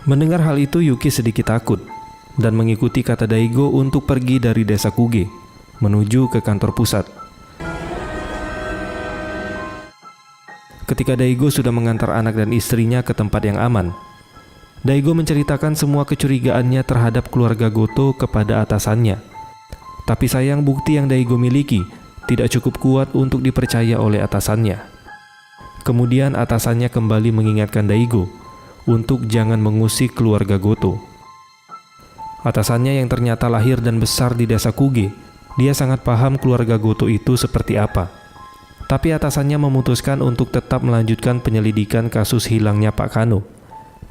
Mendengar hal itu, Yuki sedikit takut dan mengikuti kata Daigo untuk pergi dari desa Kuge menuju ke kantor pusat. Ketika Daigo sudah mengantar anak dan istrinya ke tempat yang aman, Daigo menceritakan semua kecurigaannya terhadap keluarga Goto kepada atasannya. Tapi sayang bukti yang Daigo miliki tidak cukup kuat untuk dipercaya oleh atasannya. Kemudian atasannya kembali mengingatkan Daigo untuk jangan mengusik keluarga Goto. Atasannya yang ternyata lahir dan besar di desa Kuge, dia sangat paham keluarga Goto itu seperti apa. Tapi atasannya memutuskan untuk tetap melanjutkan penyelidikan kasus hilangnya Pak Kano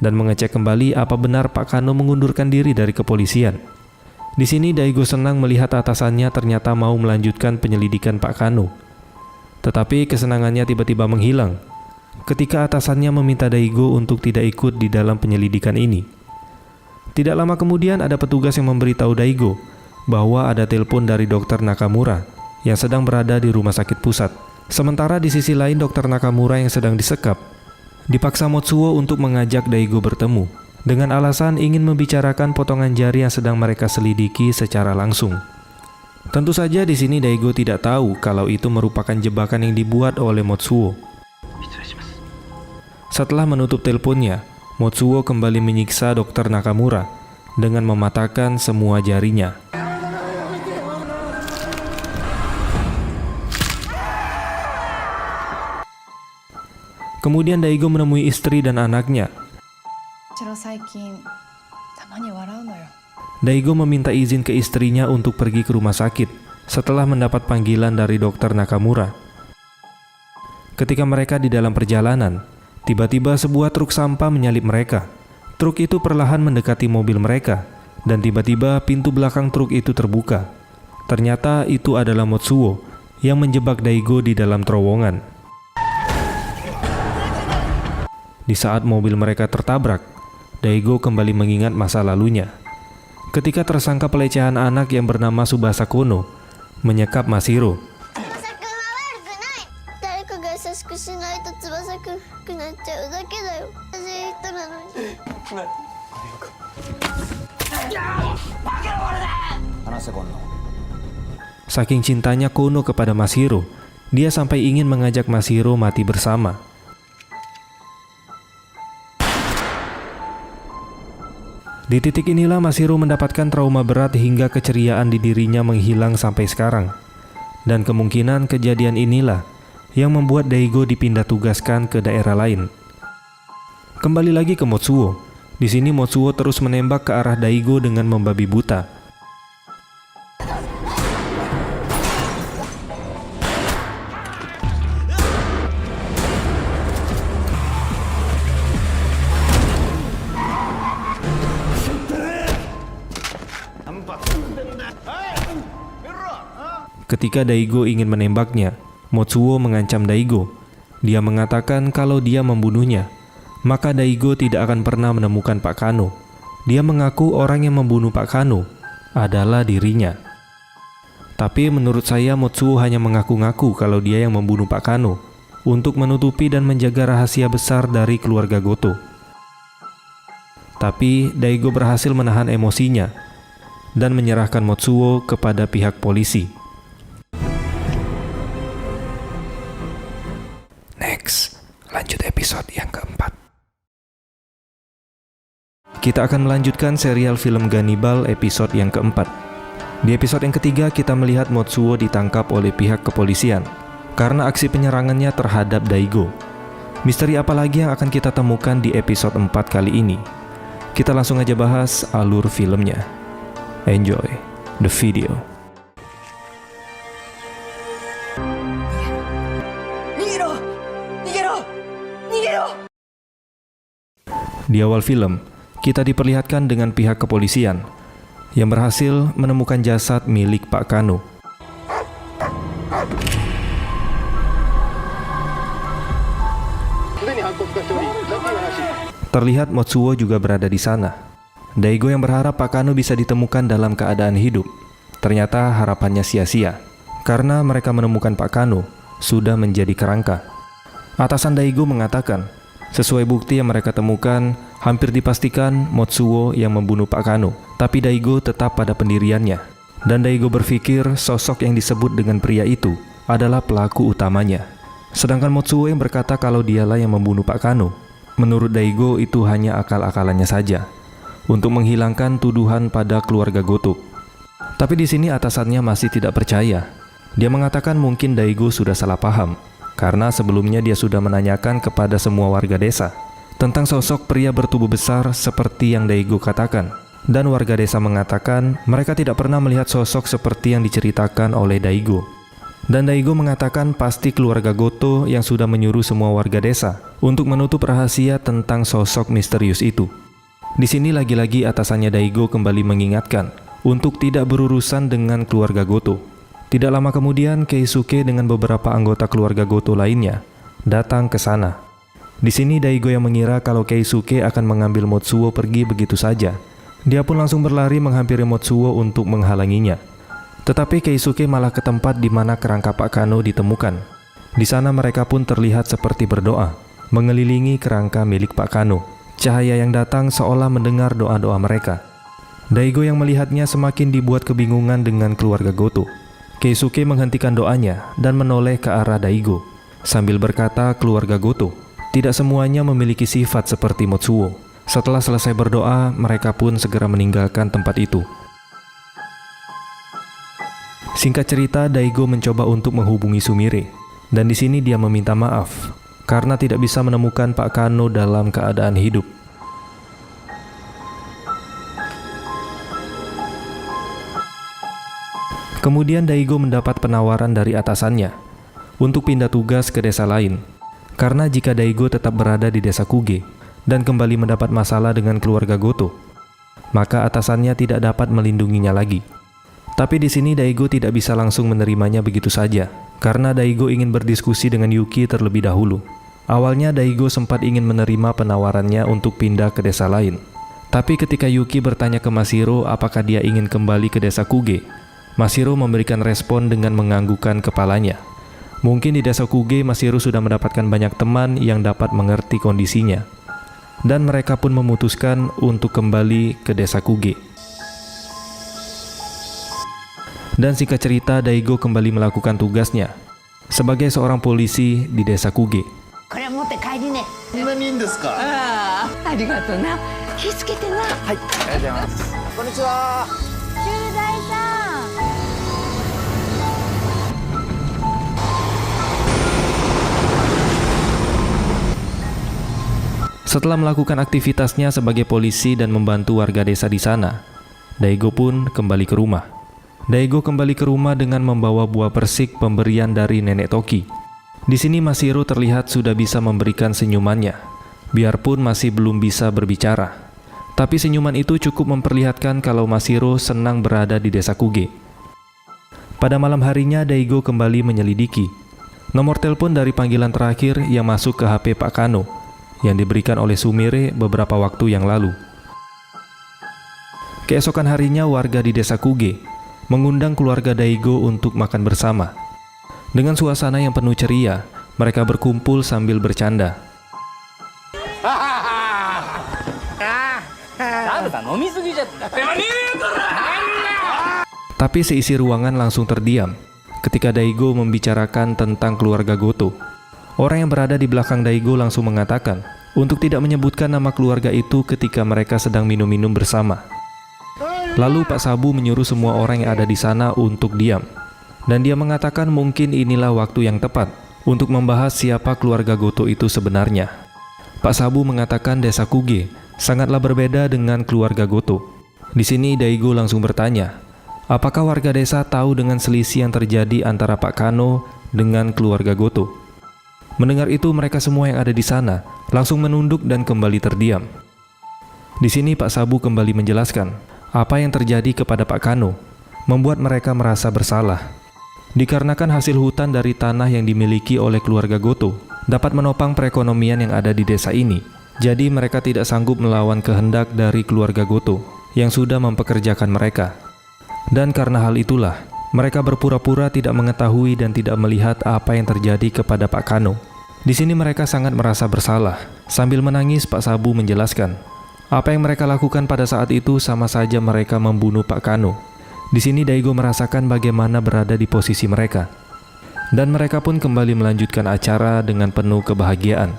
dan mengecek kembali apa benar Pak Kano mengundurkan diri dari kepolisian. Di sini Daigo senang melihat atasannya ternyata mau melanjutkan penyelidikan Pak Kano. Tetapi kesenangannya tiba-tiba menghilang ketika atasannya meminta Daigo untuk tidak ikut di dalam penyelidikan ini. Tidak lama kemudian ada petugas yang memberitahu Daigo bahwa ada telepon dari Dr. Nakamura yang sedang berada di rumah sakit pusat. Sementara di sisi lain Dr. Nakamura yang sedang disekap dipaksa Motsuo untuk mengajak Daigo bertemu dengan alasan ingin membicarakan potongan jari yang sedang mereka selidiki secara langsung. Tentu saja di sini Daigo tidak tahu kalau itu merupakan jebakan yang dibuat oleh Motsuo. Setelah menutup teleponnya, Motsuo kembali menyiksa Dr. Nakamura dengan mematahkan semua jarinya. Kemudian Daigo menemui istri dan anaknya. Daigo meminta izin ke istrinya untuk pergi ke rumah sakit setelah mendapat panggilan dari Dr. Nakamura. Ketika mereka di dalam perjalanan, tiba-tiba sebuah truk sampah menyalip mereka. Truk itu perlahan mendekati mobil mereka dan tiba-tiba pintu belakang truk itu terbuka. Ternyata itu adalah Motsuo yang menjebak Daigo di dalam terowongan. Di saat mobil mereka tertabrak, Daigo kembali mengingat masa lalunya. Ketika tersangka pelecehan anak yang bernama Tsubasa Kono menyekap Mashiro. Saking cintanya Kono kepada Mashiro, dia sampai ingin mengajak Mashiro mati bersama. Di titik inilah Mashiro mendapatkan trauma berat hingga keceriaan di dirinya menghilang sampai sekarang. Dan kemungkinan kejadian inilah yang membuat Daigo dipindah tugaskan ke daerah lain. Kembali lagi ke Motsuo. Di sini Motsuo terus menembak ke arah Daigo dengan membabi buta. Ketika Daigo ingin menembaknya, Motsuo mengancam Daigo. Dia mengatakan kalau dia membunuhnya, maka Daigo tidak akan pernah menemukan Pak Kano. Dia mengaku orang yang membunuh Pak Kano adalah dirinya. Tapi menurut saya Motsuo hanya mengaku-ngaku kalau dia yang membunuh Pak Kano untuk menutupi dan menjaga rahasia besar dari keluarga Goto. Tapi Daigo berhasil menahan emosinya dan menyerahkan Motsuo kepada pihak polisi. Next, lanjut episode yang keempat. Kita akan melanjutkan serial film Ganibal episode yang keempat. Di episode yang ketiga kita melihat Motsuo ditangkap oleh pihak kepolisian karena aksi penyerangannya terhadap Daigo. Misteri apa lagi yang akan kita temukan di episode 4 kali ini? Kita langsung aja bahas alur filmnya. Enjoy the video. Di awal film, kita diperlihatkan dengan pihak kepolisian yang berhasil menemukan jasad milik Pak Kano. Terlihat Motsuo juga berada di sana. Daigo yang berharap Pak Kano bisa ditemukan dalam keadaan hidup. Ternyata harapannya sia-sia, karena mereka menemukan Pak Kano sudah menjadi kerangka. Atasan Daigo mengatakan, sesuai bukti yang mereka temukan, hampir dipastikan Motsuo yang membunuh Pak Kano. Tapi Daigo tetap pada pendiriannya. Dan Daigo berpikir sosok yang disebut dengan pria itu adalah pelaku utamanya. Sedangkan Motsuo yang berkata kalau dialah yang membunuh Pak Kano. Menurut Daigo itu hanya akal-akalannya saja untuk menghilangkan tuduhan pada keluarga Goto. Tapi di sini atasannya masih tidak percaya. Dia mengatakan mungkin Daigo sudah salah paham, karena sebelumnya dia sudah menanyakan kepada semua warga desa tentang sosok pria bertubuh besar seperti yang Daigo katakan. Dan warga desa mengatakan mereka tidak pernah melihat sosok seperti yang diceritakan oleh Daigo. Dan Daigo mengatakan pasti keluarga Goto yang sudah menyuruh semua warga desa untuk menutup rahasia tentang sosok misterius itu. Di sini lagi-lagi atasannya Daigo kembali mengingatkan untuk tidak berurusan dengan keluarga Goto. Tidak lama kemudian Keisuke dengan beberapa anggota keluarga Goto lainnya datang ke sana. Di sini Daigo yang mengira kalau Keisuke akan mengambil Motsuo pergi begitu saja. Dia pun langsung berlari menghampiri Motsuo untuk menghalanginya. Tetapi Keisuke malah ke tempat di mana kerangka Pak Kano ditemukan. Di sana mereka pun terlihat seperti berdoa, mengelilingi kerangka milik Pak Kano. Cahaya yang datang seolah mendengar doa-doa mereka. Daigo yang melihatnya semakin dibuat kebingungan dengan keluarga Goto. Keisuke menghentikan doanya dan menoleh ke arah Daigo sambil berkata keluarga Goto tidak semuanya memiliki sifat seperti Motsuo. Setelah selesai berdoa, mereka pun segera meninggalkan tempat itu. Singkat cerita, Daigo mencoba untuk menghubungi Sumire, dan di sini dia meminta maaf karena tidak bisa menemukan Pak Kano dalam keadaan hidup. Kemudian Daigo mendapat penawaran dari atasannya untuk pindah tugas ke desa lain, karena jika Daigo tetap berada di desa Kuge dan kembali mendapat masalah dengan keluarga Goto, maka atasannya tidak dapat melindunginya lagi. Tapi di sini Daigo tidak bisa langsung menerimanya begitu saja, karena Daigo ingin berdiskusi dengan Yuki terlebih dahulu. Awalnya Daigo sempat ingin menerima penawarannya untuk pindah ke desa lain. Tapi ketika Yuki bertanya ke Mashiro apakah dia ingin kembali ke desa Kuge, Mashiro memberikan respon dengan menganggukkan kepalanya. Mungkin di desa Kuge Mashiro sudah mendapatkan banyak teman yang dapat mengerti kondisinya. Dan mereka pun memutuskan untuk kembali ke desa Kuge. Dan singkat cerita, Daigo kembali melakukan tugasnya sebagai seorang polisi di desa Kuge. Setelah melakukan aktivitasnya sebagai polisi dan membantu warga desa di sana, Daigo pun kembali ke rumah. Daigo kembali ke rumah dengan membawa buah persik pemberian dari Nenek Toki. Di sini Mashiro terlihat sudah bisa memberikan senyumannya, biarpun masih belum bisa berbicara. Tapi senyuman itu cukup memperlihatkan kalau Mashiro senang berada di desa Kuge. Pada malam harinya, Daigo kembali menyelidiki nomor telepon dari panggilan terakhir yang masuk ke HP Pak Kano yang diberikan oleh Sumire beberapa waktu yang lalu. Keesokan harinya, warga di desa Kuge mengundang keluarga Daigo untuk makan bersama. Dengan suasana yang penuh ceria, mereka berkumpul sambil bercanda. Tapi seisi ruangan langsung terdiam ketika Daigo membicarakan tentang keluarga Goto. Orang yang berada di belakang Daigo langsung mengatakan untuk tidak menyebutkan nama keluarga itu ketika mereka sedang minum-minum bersama. Lalu Pak Sabu menyuruh semua orang yang ada di sana untuk diam. Dan dia mengatakan mungkin inilah waktu yang tepat untuk membahas siapa keluarga Goto itu sebenarnya. Pak Sabu mengatakan desa Kuge sangatlah berbeda dengan keluarga Goto. Di sini Daigo langsung bertanya, apakah warga desa tahu dengan selisih yang terjadi antara Pak Kano dengan keluarga Goto? Mendengar itu, mereka semua yang ada di sana langsung menunduk dan kembali terdiam. Di sini Pak Sabu kembali menjelaskan apa yang terjadi kepada Pak Kano membuat mereka merasa bersalah. Dikarenakan hasil hutan dari tanah yang dimiliki oleh keluarga Goto dapat menopang perekonomian yang ada di desa ini. Jadi mereka tidak sanggup melawan kehendak dari keluarga Goto yang sudah mempekerjakan mereka. Dan karena hal itulah, mereka berpura-pura tidak mengetahui dan tidak melihat apa yang terjadi kepada Pak Kano. Di sini mereka sangat merasa bersalah. Sambil menangis, Pak Sabu menjelaskan, apa yang mereka lakukan pada saat itu sama saja mereka membunuh Pak Kano. Di sini Daigo merasakan bagaimana berada di posisi mereka. Dan mereka pun kembali melanjutkan acara dengan penuh kebahagiaan.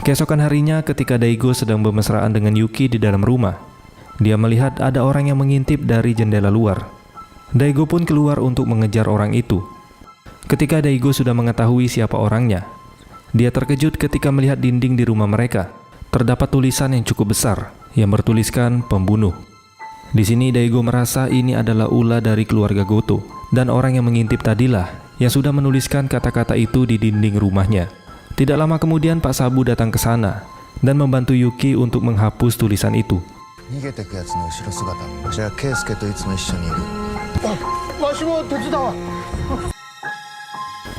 Keesokan harinya, ketika Daigo sedang bermesraan dengan Yuki di dalam rumah, dia melihat ada orang yang mengintip dari jendela luar. Daigo pun keluar untuk mengejar orang itu. Ketika Daigo sudah mengetahui siapa orangnya, dia terkejut ketika melihat dinding di rumah mereka terdapat tulisan yang cukup besar yang bertuliskan pembunuh. Di sini Daigo merasa ini adalah ulah dari keluarga Goto, dan orang yang mengintip tadilah yang sudah menuliskan kata-kata itu di dinding rumahnya. Tidak lama kemudian Pak Sabu datang ke sana dan membantu Yuki untuk menghapus tulisan itu.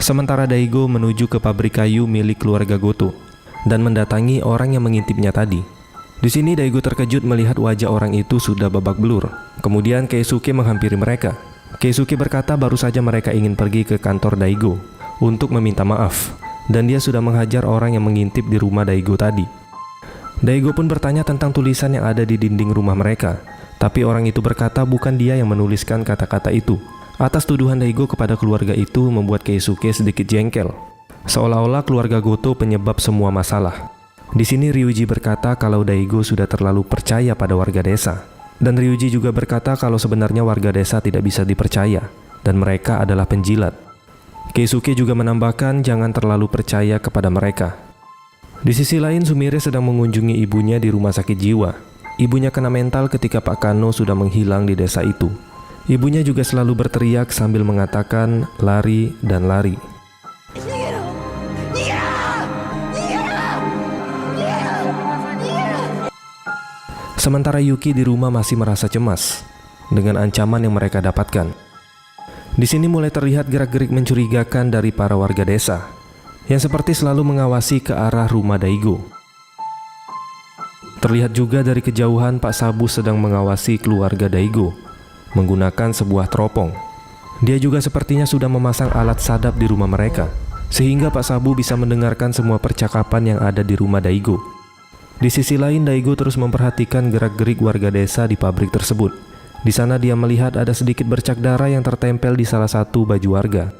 Sementara Daigo menuju ke pabrik kayu milik keluarga Goto dan mendatangi orang yang mengintipnya tadi. Di sini Daigo terkejut melihat wajah orang itu sudah babak belur. Kemudian Keisuke menghampiri mereka. Keisuke berkata baru saja mereka ingin pergi ke kantor Daigo untuk meminta maaf, dan dia sudah menghajar orang yang mengintip di rumah Daigo tadi. Daigo pun bertanya tentang tulisan yang ada di dinding rumah mereka, tapi orang itu berkata bukan dia yang menuliskan kata-kata itu. Atas tuduhan Daigo kepada keluarga itu membuat Keisuke sedikit jengkel, seolah-olah keluarga Goto penyebab semua masalah. Di sini Ryuji berkata kalau Daigo sudah terlalu percaya pada warga desa, dan Ryuji juga berkata kalau sebenarnya warga desa tidak bisa dipercaya, dan mereka adalah penjilat. Keisuke juga menambahkan jangan terlalu percaya kepada mereka. Di sisi lain, Sumire sedang mengunjungi ibunya di rumah sakit jiwa. Ibunya kena mental ketika Pak Kano sudah menghilang di desa itu. Ibunya juga selalu berteriak sambil mengatakan lari dan lari. Sementara Yuki di rumah masih merasa cemas dengan ancaman yang mereka dapatkan. Di sini mulai terlihat gerak-gerik mencurigakan dari para warga desa yang seperti selalu mengawasi ke arah rumah Daigo. Terlihat juga dari kejauhan Pak Sabu sedang mengawasi keluarga Daigo menggunakan sebuah teropong. Dia juga sepertinya sudah memasang alat sadap di rumah mereka, sehingga Pak Sabu bisa mendengarkan semua percakapan yang ada di rumah Daigo. Di sisi lain, Daigo terus memperhatikan gerak-gerik warga desa di pabrik tersebut. Di sana dia melihat ada sedikit bercak darah yang tertempel di salah satu baju warga.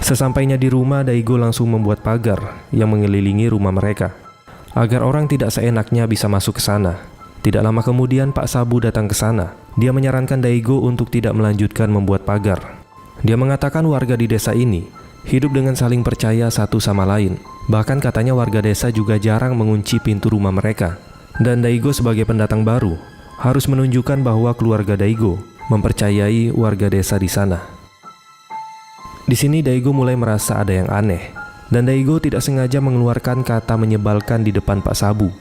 Sesampainya di rumah, Daigo langsung membuat pagar yang mengelilingi rumah mereka, agar orang tidak seenaknya bisa masuk ke sana. Tidak lama kemudian Pak Sabu datang ke sana. Dia menyarankan Daigo untuk tidak melanjutkan membuat pagar. Dia mengatakan warga di desa ini hidup dengan saling percaya satu sama lain. Bahkan katanya warga desa juga jarang mengunci pintu rumah mereka. Dan Daigo sebagai pendatang baru harus menunjukkan bahwa keluarga Daigo mempercayai warga desa di sana. Di sini Daigo mulai merasa ada yang aneh, dan Daigo tidak sengaja mengeluarkan kata menyebalkan di depan Pak Sabu.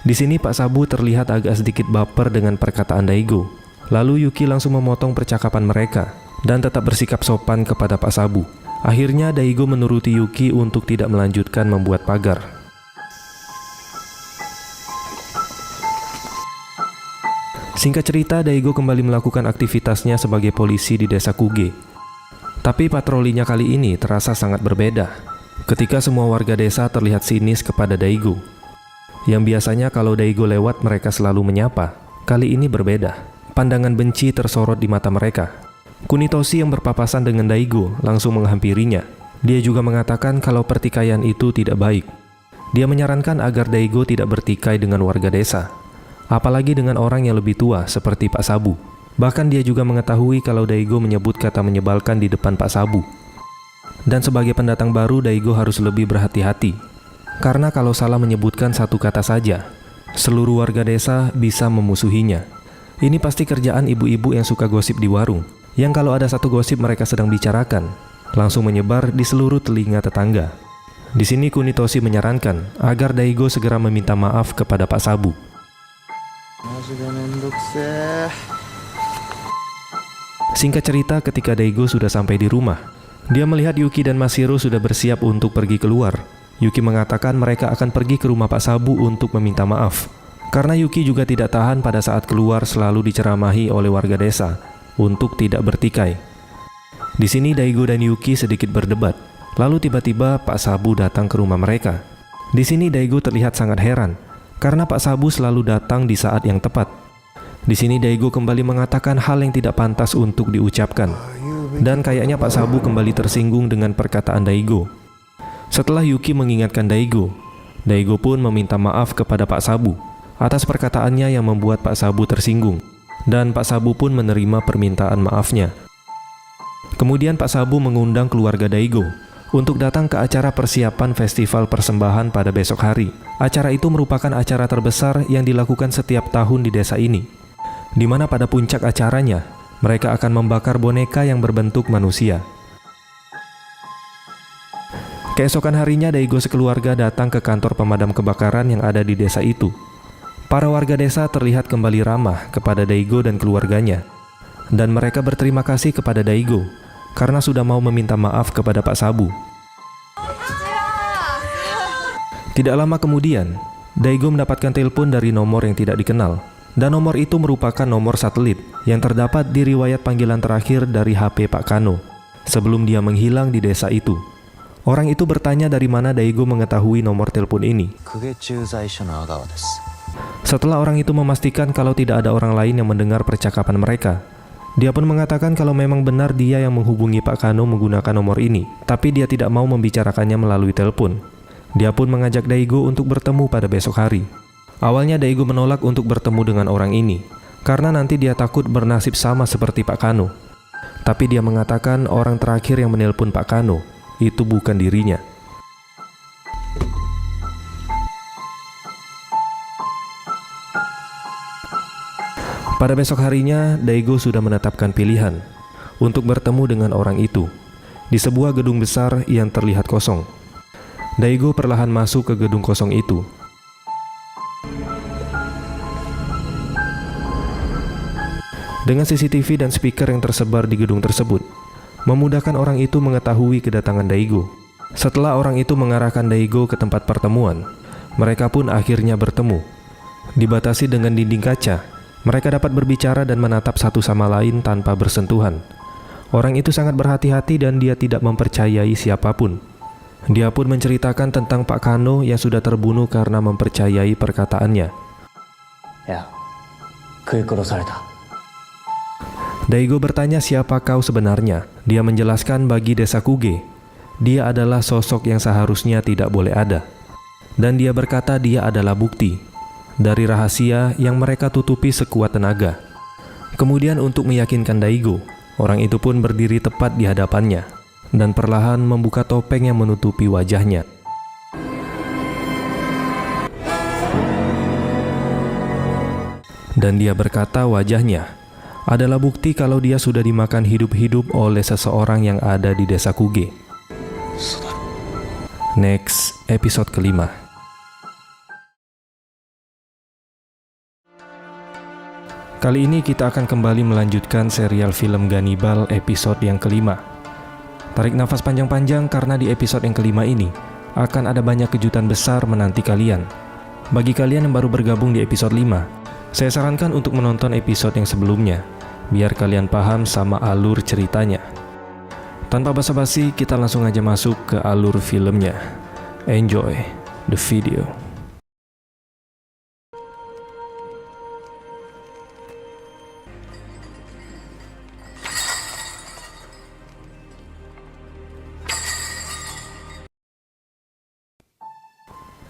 Di sini Pak Sabu terlihat agak sedikit baper dengan perkataan Daigo. Lalu Yuki langsung memotong percakapan mereka dan tetap bersikap sopan kepada Pak Sabu. Akhirnya Daigo menuruti Yuki untuk tidak melanjutkan membuat pagar. Singkat cerita, Daigo kembali melakukan aktivitasnya sebagai polisi di desa Kuge. Tapi patrolinya kali ini terasa sangat berbeda. Ketika semua warga desa terlihat sinis kepada Daigo. Yang biasanya kalau Daigo lewat mereka selalu menyapa, kali ini berbeda. Pandangan benci tersorot di mata mereka. Kunitoshi yang berpapasan dengan Daigo langsung menghampirinya. Dia juga mengatakan kalau pertikaian itu tidak baik. Dia menyarankan agar Daigo tidak bertikai dengan warga desa, apalagi dengan orang yang lebih tua seperti Pak Sabu. Bahkan dia juga mengetahui kalau Daigo menyebut kata menyebalkan di depan Pak Sabu. Dan sebagai pendatang baru, Daigo harus lebih berhati-hati. Karena kalau salah menyebutkan satu kata saja, seluruh warga desa bisa memusuhinya. Ini pasti kerjaan ibu-ibu yang suka gosip di warung, yang kalau ada satu gosip mereka sedang bicarakan, langsung menyebar di seluruh telinga tetangga. Di sini Kunitoshi menyarankan agar Daigo segera meminta maaf kepada Pak Sabu. Singkat cerita, ketika Daigo sudah sampai di rumah, dia melihat Yuki dan Mashiro sudah bersiap untuk pergi keluar. Yuki mengatakan mereka akan pergi ke rumah Pak Sabu untuk meminta maaf. Karena Yuki juga tidak tahan pada saat keluar selalu diceramahi oleh warga desa untuk tidak bertikai. Di sini Daigo dan Yuki sedikit berdebat. Lalu tiba-tiba Pak Sabu datang ke rumah mereka. Di sini Daigo terlihat sangat heran karena Pak Sabu selalu datang di saat yang tepat. Di sini Daigo kembali mengatakan hal yang tidak pantas untuk diucapkan. Dan kayaknya Pak Sabu kembali tersinggung dengan perkataan Daigo. Setelah Yuki mengingatkan Daigo, Daigo pun meminta maaf kepada Pak Sabu atas perkataannya yang membuat Pak Sabu tersinggung. Dan Pak Sabu pun menerima permintaan maafnya. Kemudian Pak Sabu mengundang keluarga Daigo untuk datang ke acara persiapan festival persembahan pada besok hari. Acara itu merupakan acara terbesar yang dilakukan setiap tahun di desa ini, di mana pada puncak acaranya, mereka akan membakar boneka yang berbentuk manusia. Keesokan harinya Daigo sekeluarga datang ke kantor pemadam kebakaran yang ada di desa itu. Para warga desa terlihat kembali ramah kepada Daigo dan keluarganya. Dan mereka berterima kasih kepada Daigo karena sudah mau meminta maaf kepada Pak Sabu. Tidak lama kemudian, Daigo mendapatkan telepon dari nomor yang tidak dikenal. Dan nomor itu merupakan nomor satelit yang terdapat di riwayat panggilan terakhir dari HP Pak Kano sebelum dia menghilang di desa itu. Orang itu bertanya dari mana Daigo mengetahui nomor telepon ini. Setelah orang itu memastikan kalau tidak ada orang lain yang mendengar percakapan mereka, dia pun mengatakan kalau memang benar dia yang menghubungi Pak Kano menggunakan nomor ini, tapi dia tidak mau membicarakannya melalui telepon. Dia pun mengajak Daigo untuk bertemu pada besok hari. Awalnya Daigo menolak untuk bertemu dengan orang ini, karena nanti dia takut bernasib sama seperti Pak Kano. Tapi dia mengatakan orang terakhir yang menelpon Pak Kano itu bukan dirinya. Pada besok harinya, Daigo sudah menetapkan pilihan untuk bertemu dengan orang itu di sebuah gedung besar yang terlihat kosong. Daigo perlahan masuk ke gedung kosong itu. Dengan CCTV dan speaker yang tersebar di gedung tersebut, memudahkan orang itu mengetahui kedatangan Daigo. Setelah orang itu mengarahkan Daigo ke tempat pertemuan, mereka pun akhirnya bertemu. Dibatasi dengan dinding kaca, mereka dapat berbicara dan menatap satu sama lain tanpa bersentuhan. Orang itu sangat berhati-hati dan dia tidak mempercayai siapapun. Dia pun menceritakan tentang Pak Kano yang sudah terbunuh karena mempercayai perkataannya. Ya, kuikurosareta. Daigo bertanya siapa kau sebenarnya. Dia menjelaskan bagi desa Kuge, dia adalah sosok yang seharusnya tidak boleh ada. Dan dia berkata dia adalah bukti dari rahasia yang mereka tutupi sekuat tenaga. Kemudian untuk meyakinkan Daigo, orang itu pun berdiri tepat di hadapannya dan perlahan membuka topeng yang menutupi wajahnya. Dan dia berkata wajahnya adalah bukti kalau dia sudah dimakan hidup-hidup oleh seseorang yang ada di desa Kuge. Next, episode kelima. Kali ini kita akan kembali melanjutkan serial film Gannibal episode yang kelima. Tarik nafas panjang-panjang karena di episode yang kelima ini akan ada banyak kejutan besar menanti kalian. Bagi kalian yang baru bergabung di episode 5, saya sarankan untuk menonton episode yang sebelumnya, biar kalian paham sama alur ceritanya. Tanpa basa-basi, kita langsung aja masuk ke alur filmnya. Enjoy the video.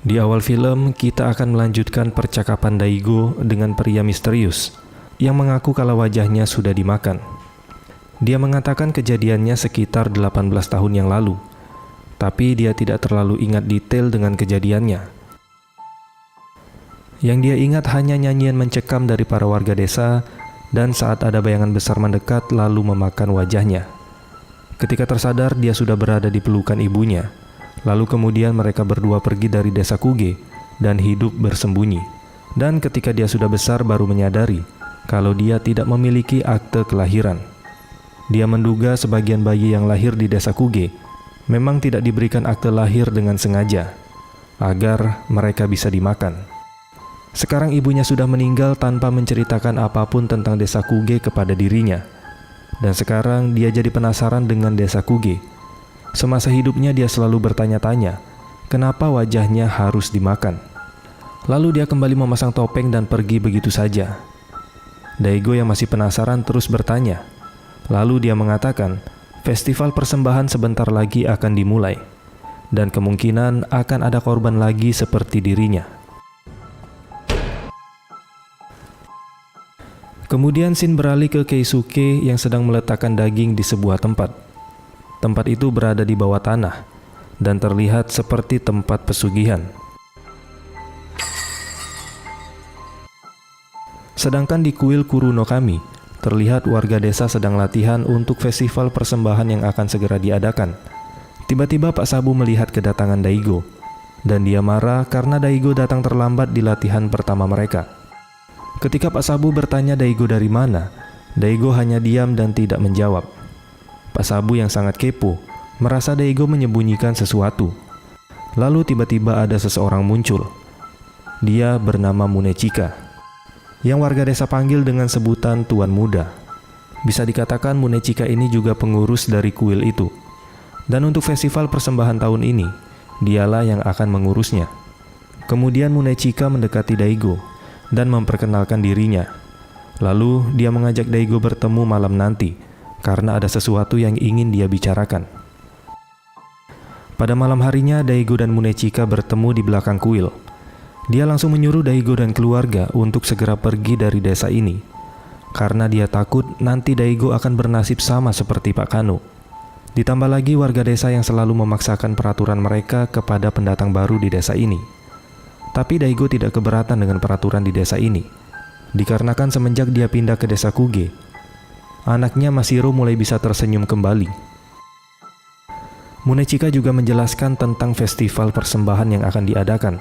Di awal film, kita akan melanjutkan percakapan Daigo dengan pria misterius yang mengaku kalau wajahnya sudah dimakan. Dia mengatakan kejadiannya sekitar 18 tahun yang lalu, tapi dia tidak terlalu ingat detail dengan kejadiannya. Yang dia ingat hanya nyanyian mencekam dari para warga desa dan saat ada bayangan besar mendekat lalu memakan wajahnya. Ketika tersadar, dia sudah berada di pelukan ibunya. Lalu kemudian mereka berdua pergi dari desa Kuge dan hidup bersembunyi. Dan ketika dia sudah besar baru menyadari kalau dia tidak memiliki akte kelahiran. Dia menduga sebagian bayi yang lahir di desa Kuge memang tidak diberikan akte lahir dengan sengaja agar mereka bisa dimakan. Sekarang ibunya sudah meninggal tanpa menceritakan apapun tentang desa Kuge kepada dirinya. Dan sekarang dia jadi penasaran dengan desa Kuge. Semasa hidupnya dia selalu bertanya-tanya, kenapa wajahnya harus dimakan. Lalu dia kembali memasang topeng dan pergi begitu saja. Daigo yang masih penasaran terus bertanya. Lalu dia mengatakan, festival persembahan sebentar lagi akan dimulai, dan kemungkinan akan ada korban lagi seperti dirinya. Kemudian scene beralih ke Keisuke yang sedang meletakkan daging di sebuah tempat. Tempat itu berada di bawah tanah dan terlihat seperti tempat pesugihan. Sedangkan di kuil Kurunokami, terlihat warga desa sedang latihan untuk festival persembahan yang akan segera diadakan. Tiba-tiba Pak Sabu melihat kedatangan Daigo, dan dia marah karena Daigo datang terlambat di latihan pertama mereka. Ketika Pak Sabu bertanya Daigo dari mana, Daigo hanya diam dan tidak menjawab. Pak Sabu yang sangat kepo merasa Daigo menyembunyikan sesuatu. Lalu tiba-tiba ada seseorang muncul. Dia bernama Munechika, yang warga desa panggil dengan sebutan Tuan Muda. Bisa dikatakan Munechika ini juga pengurus dari kuil itu. Dan untuk festival persembahan tahun ini, dialah yang akan mengurusnya. Kemudian Munechika mendekati Daigo dan memperkenalkan dirinya. Lalu dia mengajak Daigo bertemu malam nanti karena ada sesuatu yang ingin dia bicarakan. Pada malam harinya, Daigo dan Munechika bertemu di belakang kuil. Dia langsung menyuruh Daigo dan keluarga untuk segera pergi dari desa ini, karena dia takut nanti Daigo akan bernasib sama seperti Pak Kano. Ditambah lagi warga desa yang selalu memaksakan peraturan mereka kepada pendatang baru di desa ini. Tapi Daigo tidak keberatan dengan peraturan di desa ini, dikarenakan semenjak dia pindah ke desa Kuge, anaknya Masiro mulai bisa tersenyum kembali. Munechika juga menjelaskan tentang festival persembahan yang akan diadakan,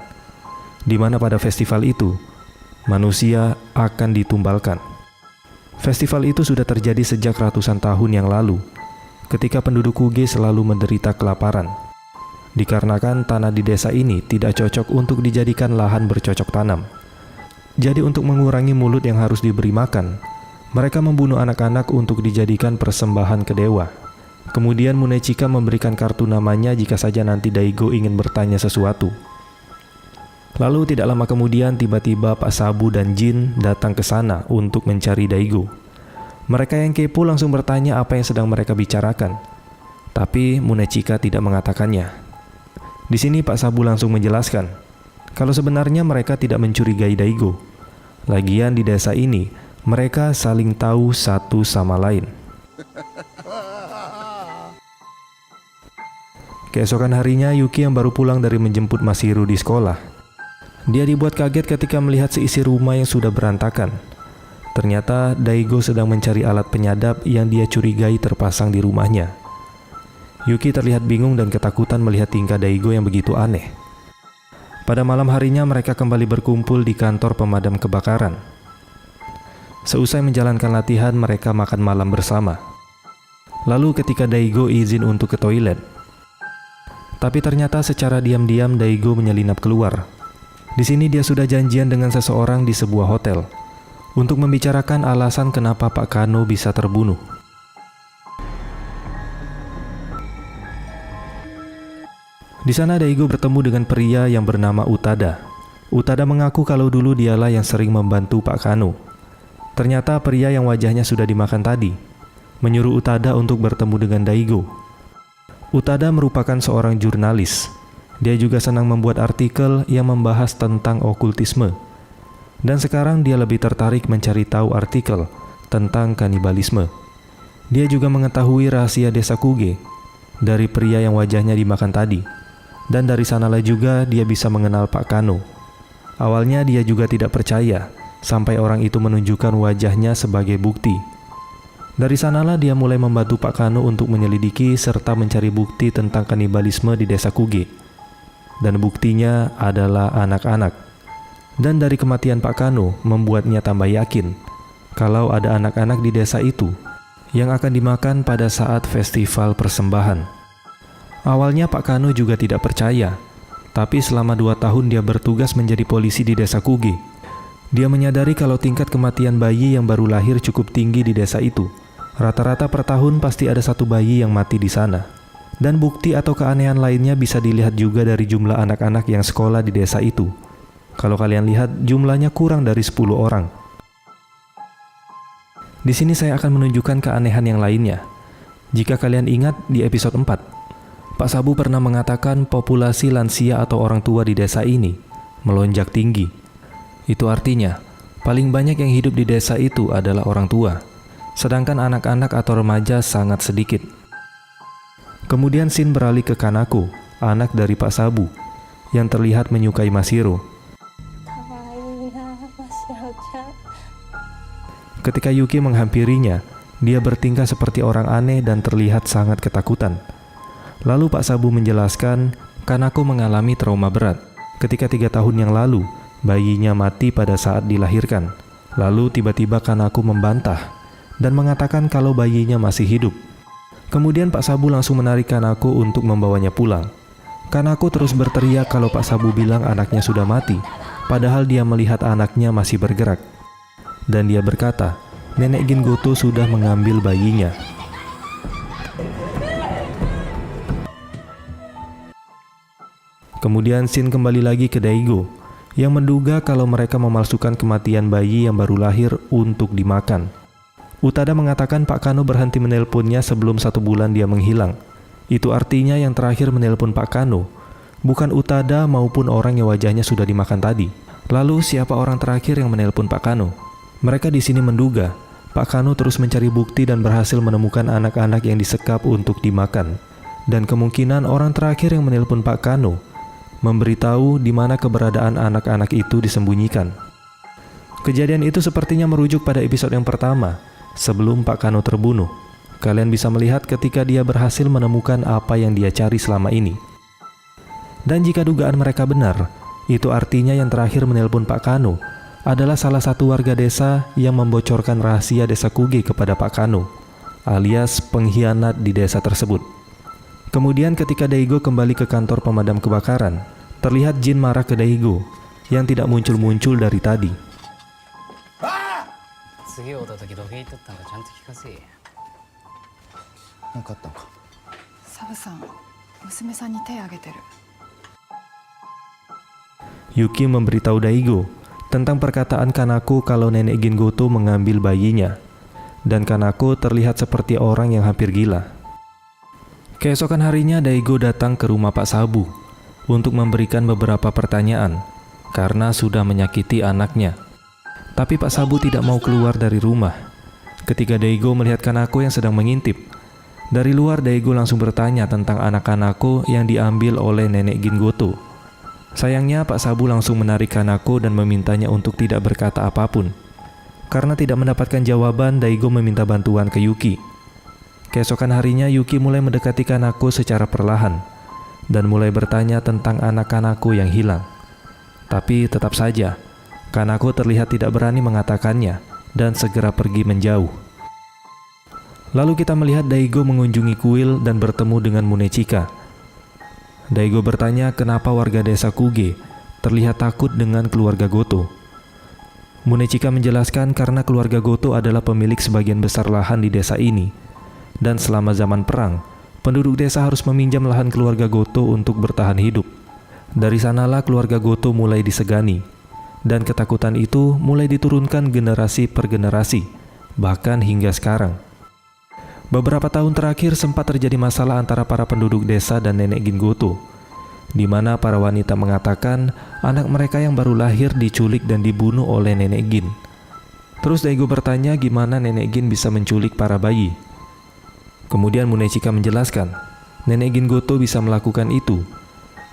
di mana pada festival itu, manusia akan ditumbalkan. Festival itu sudah terjadi sejak ratusan tahun yang lalu, ketika penduduk Kuge selalu menderita kelaparan, dikarenakan tanah di desa ini tidak cocok untuk dijadikan lahan bercocok tanam. Jadi untuk mengurangi mulut yang harus diberi makan, mereka membunuh anak-anak untuk dijadikan persembahan ke dewa. Kemudian Munechika memberikan kartu namanya jika saja nanti Daigo ingin bertanya sesuatu. Lalu tidak lama kemudian tiba-tiba Pak Sabu dan Jin datang ke sana untuk mencari Daigo. Mereka yang kepo langsung bertanya apa yang sedang mereka bicarakan. Tapi Munechika tidak mengatakannya. Di sini Pak Sabu langsung menjelaskan kalau sebenarnya mereka tidak mencurigai Daigo. Lagian di desa ini mereka saling tahu satu sama lain. Keesokan harinya, Yuki yang baru pulang dari menjemput Masiro di sekolah. Dia dibuat kaget ketika melihat seisi rumah yang sudah berantakan. Ternyata Daigo sedang mencari alat penyadap yang dia curigai terpasang di rumahnya. Yuki terlihat bingung dan ketakutan melihat tingkah Daigo yang begitu aneh. Pada malam harinya mereka kembali berkumpul di kantor pemadam kebakaran. Seusai menjalankan latihan, mereka makan malam bersama. Lalu ketika Daigo izin untuk ke toilet, tapi ternyata secara diam-diam Daigo menyelinap keluar. Di sini dia sudah janjian dengan seseorang di sebuah hotel untuk membicarakan alasan kenapa Pak Kano bisa terbunuh. Di sana Daigo bertemu dengan pria yang bernama Utada. Utada mengaku kalau dulu dialah yang sering membantu Pak Kano. Ternyata pria yang wajahnya sudah dimakan tadi menyuruh Utada untuk bertemu dengan Daigo. Utada merupakan seorang jurnalis. Dia juga senang membuat artikel yang membahas tentang okultisme. Dan sekarang dia lebih tertarik mencari tahu artikel tentang kanibalisme. Dia juga mengetahui rahasia desa Kuge dari pria yang wajahnya dimakan tadi. Dan dari sanalah juga dia bisa mengenal Pak Kano. Awalnya dia juga tidak percaya sampai orang itu menunjukkan wajahnya sebagai bukti. Dari sanalah dia mulai membantu Pak Kano untuk menyelidiki serta mencari bukti tentang kanibalisme di desa Kuge. Dan buktinya adalah anak-anak. Dan dari kematian Pak Kano membuatnya tambah yakin kalau ada anak-anak di desa itu yang akan dimakan pada saat festival persembahan. Awalnya Pak Kano juga tidak percaya, tapi selama 2 tahun dia bertugas menjadi polisi di desa Kuge. Dia menyadari kalau tingkat kematian bayi yang baru lahir cukup tinggi di desa itu. Rata-rata per tahun pasti ada 1 bayi yang mati di sana. Dan bukti atau keanehan lainnya bisa dilihat juga dari jumlah anak-anak yang sekolah di desa itu. Kalau kalian lihat, jumlahnya kurang dari 10 orang. Di sini saya akan menunjukkan keanehan yang lainnya. Jika kalian ingat di episode 4, Pak Sabu pernah mengatakan populasi lansia atau orang tua di desa ini melonjak tinggi. Itu artinya, paling banyak yang hidup di desa itu adalah orang tua, sedangkan anak-anak atau remaja sangat sedikit. Kemudian Shin beralih ke Kanako, anak dari Pak Sabu, yang terlihat menyukai Mashiro. Ketika Yuki menghampirinya, dia bertingkah seperti orang aneh dan terlihat sangat ketakutan. Lalu Pak Sabu menjelaskan, Kanako mengalami trauma berat. Ketika 3 tahun yang lalu, bayinya mati pada saat dilahirkan. Lalu tiba-tiba Kanako membantah dan mengatakan kalau bayinya masih hidup. Kemudian Pak Sabu langsung menarik Kanako untuk membawanya pulang. Kanako terus berteriak kalau Pak Sabu bilang anaknya sudah mati, padahal dia melihat anaknya masih bergerak. Dan dia berkata, nenek Gingoto sudah mengambil bayinya. Kemudian Shin kembali lagi ke Daigo, yang menduga kalau mereka memalsukan kematian bayi yang baru lahir untuk dimakan. Utada mengatakan Pak Kano berhenti menelponnya sebelum 1 bulan dia menghilang. Itu artinya yang terakhir menelpon Pak Kano bukan Utada maupun orang yang wajahnya sudah dimakan tadi. Lalu siapa orang terakhir yang menelpon Pak Kano? Mereka di sini menduga Pak Kano terus mencari bukti dan berhasil menemukan anak-anak yang disekap untuk dimakan. Dan kemungkinan orang terakhir yang menelpon Pak Kano memberitahu di mana keberadaan anak-anak itu disembunyikan. Kejadian itu sepertinya merujuk pada episode yang pertama, sebelum Pak Kano terbunuh. Kalian bisa melihat ketika dia berhasil menemukan apa yang dia cari selama ini. Dan jika dugaan mereka benar, itu artinya yang terakhir menelpon Pak Kano adalah salah satu warga desa yang membocorkan rahasia desa Kuge kepada Pak Kano, alias pengkhianat di desa tersebut. Kemudian ketika Daigo kembali ke kantor pemadam kebakaran, terlihat Jin marah ke Daigo yang tidak muncul-muncul dari tadi. 次を打った時どけ言っとったんかちゃんと聞かせえ。なんかあったんか。サブさん、娘さんに手あげてる。 Yuki memberitahu Daigo tentang perkataan Kanako kalau nenek Gingoto mengambil bayinya, dan Kanako terlihat seperti orang yang hampir gila. Keesokan harinya Daigo datang ke rumah Pak Sabu untuk memberikan beberapa pertanyaan karena sudah menyakiti anaknya. Tapi Pak Sabu tidak mau keluar dari rumah. Ketika Daigo melihat Kanako yang sedang mengintip, dari luar Daigo langsung bertanya tentang anak Kanako yang diambil oleh nenek Gingoto. Sayangnya Pak Sabu langsung menarik Kanako dan memintanya untuk tidak berkata apapun. Karena tidak mendapatkan jawaban, Daigo meminta bantuan ke Yuki. Keesokan harinya, Yuki mulai mendekati Kanako secara perlahan dan mulai bertanya tentang anak Kanako yang hilang. Tapi tetap saja, Kanako terlihat tidak berani mengatakannya dan segera pergi menjauh. Lalu kita melihat Daigo mengunjungi kuil dan bertemu dengan Munechika. Daigo bertanya kenapa warga desa Kuge terlihat takut dengan keluarga Goto. Munechika menjelaskan karena keluarga Goto adalah pemilik sebagian besar lahan di desa ini, dan selama zaman perang, penduduk desa harus meminjam lahan keluarga Goto untuk bertahan hidup. Dari sanalah keluarga Goto mulai disegani, dan ketakutan itu mulai diturunkan generasi per generasi, bahkan hingga sekarang. Beberapa tahun terakhir sempat terjadi masalah antara para penduduk desa dan nenek Gin Goto, di mana para wanita mengatakan anak mereka yang baru lahir diculik dan dibunuh oleh nenek Gin. Terus Daigo bertanya gimana nenek Gin bisa menculik para bayi. Kemudian Munechika menjelaskan, nenek Gin Goto bisa melakukan itu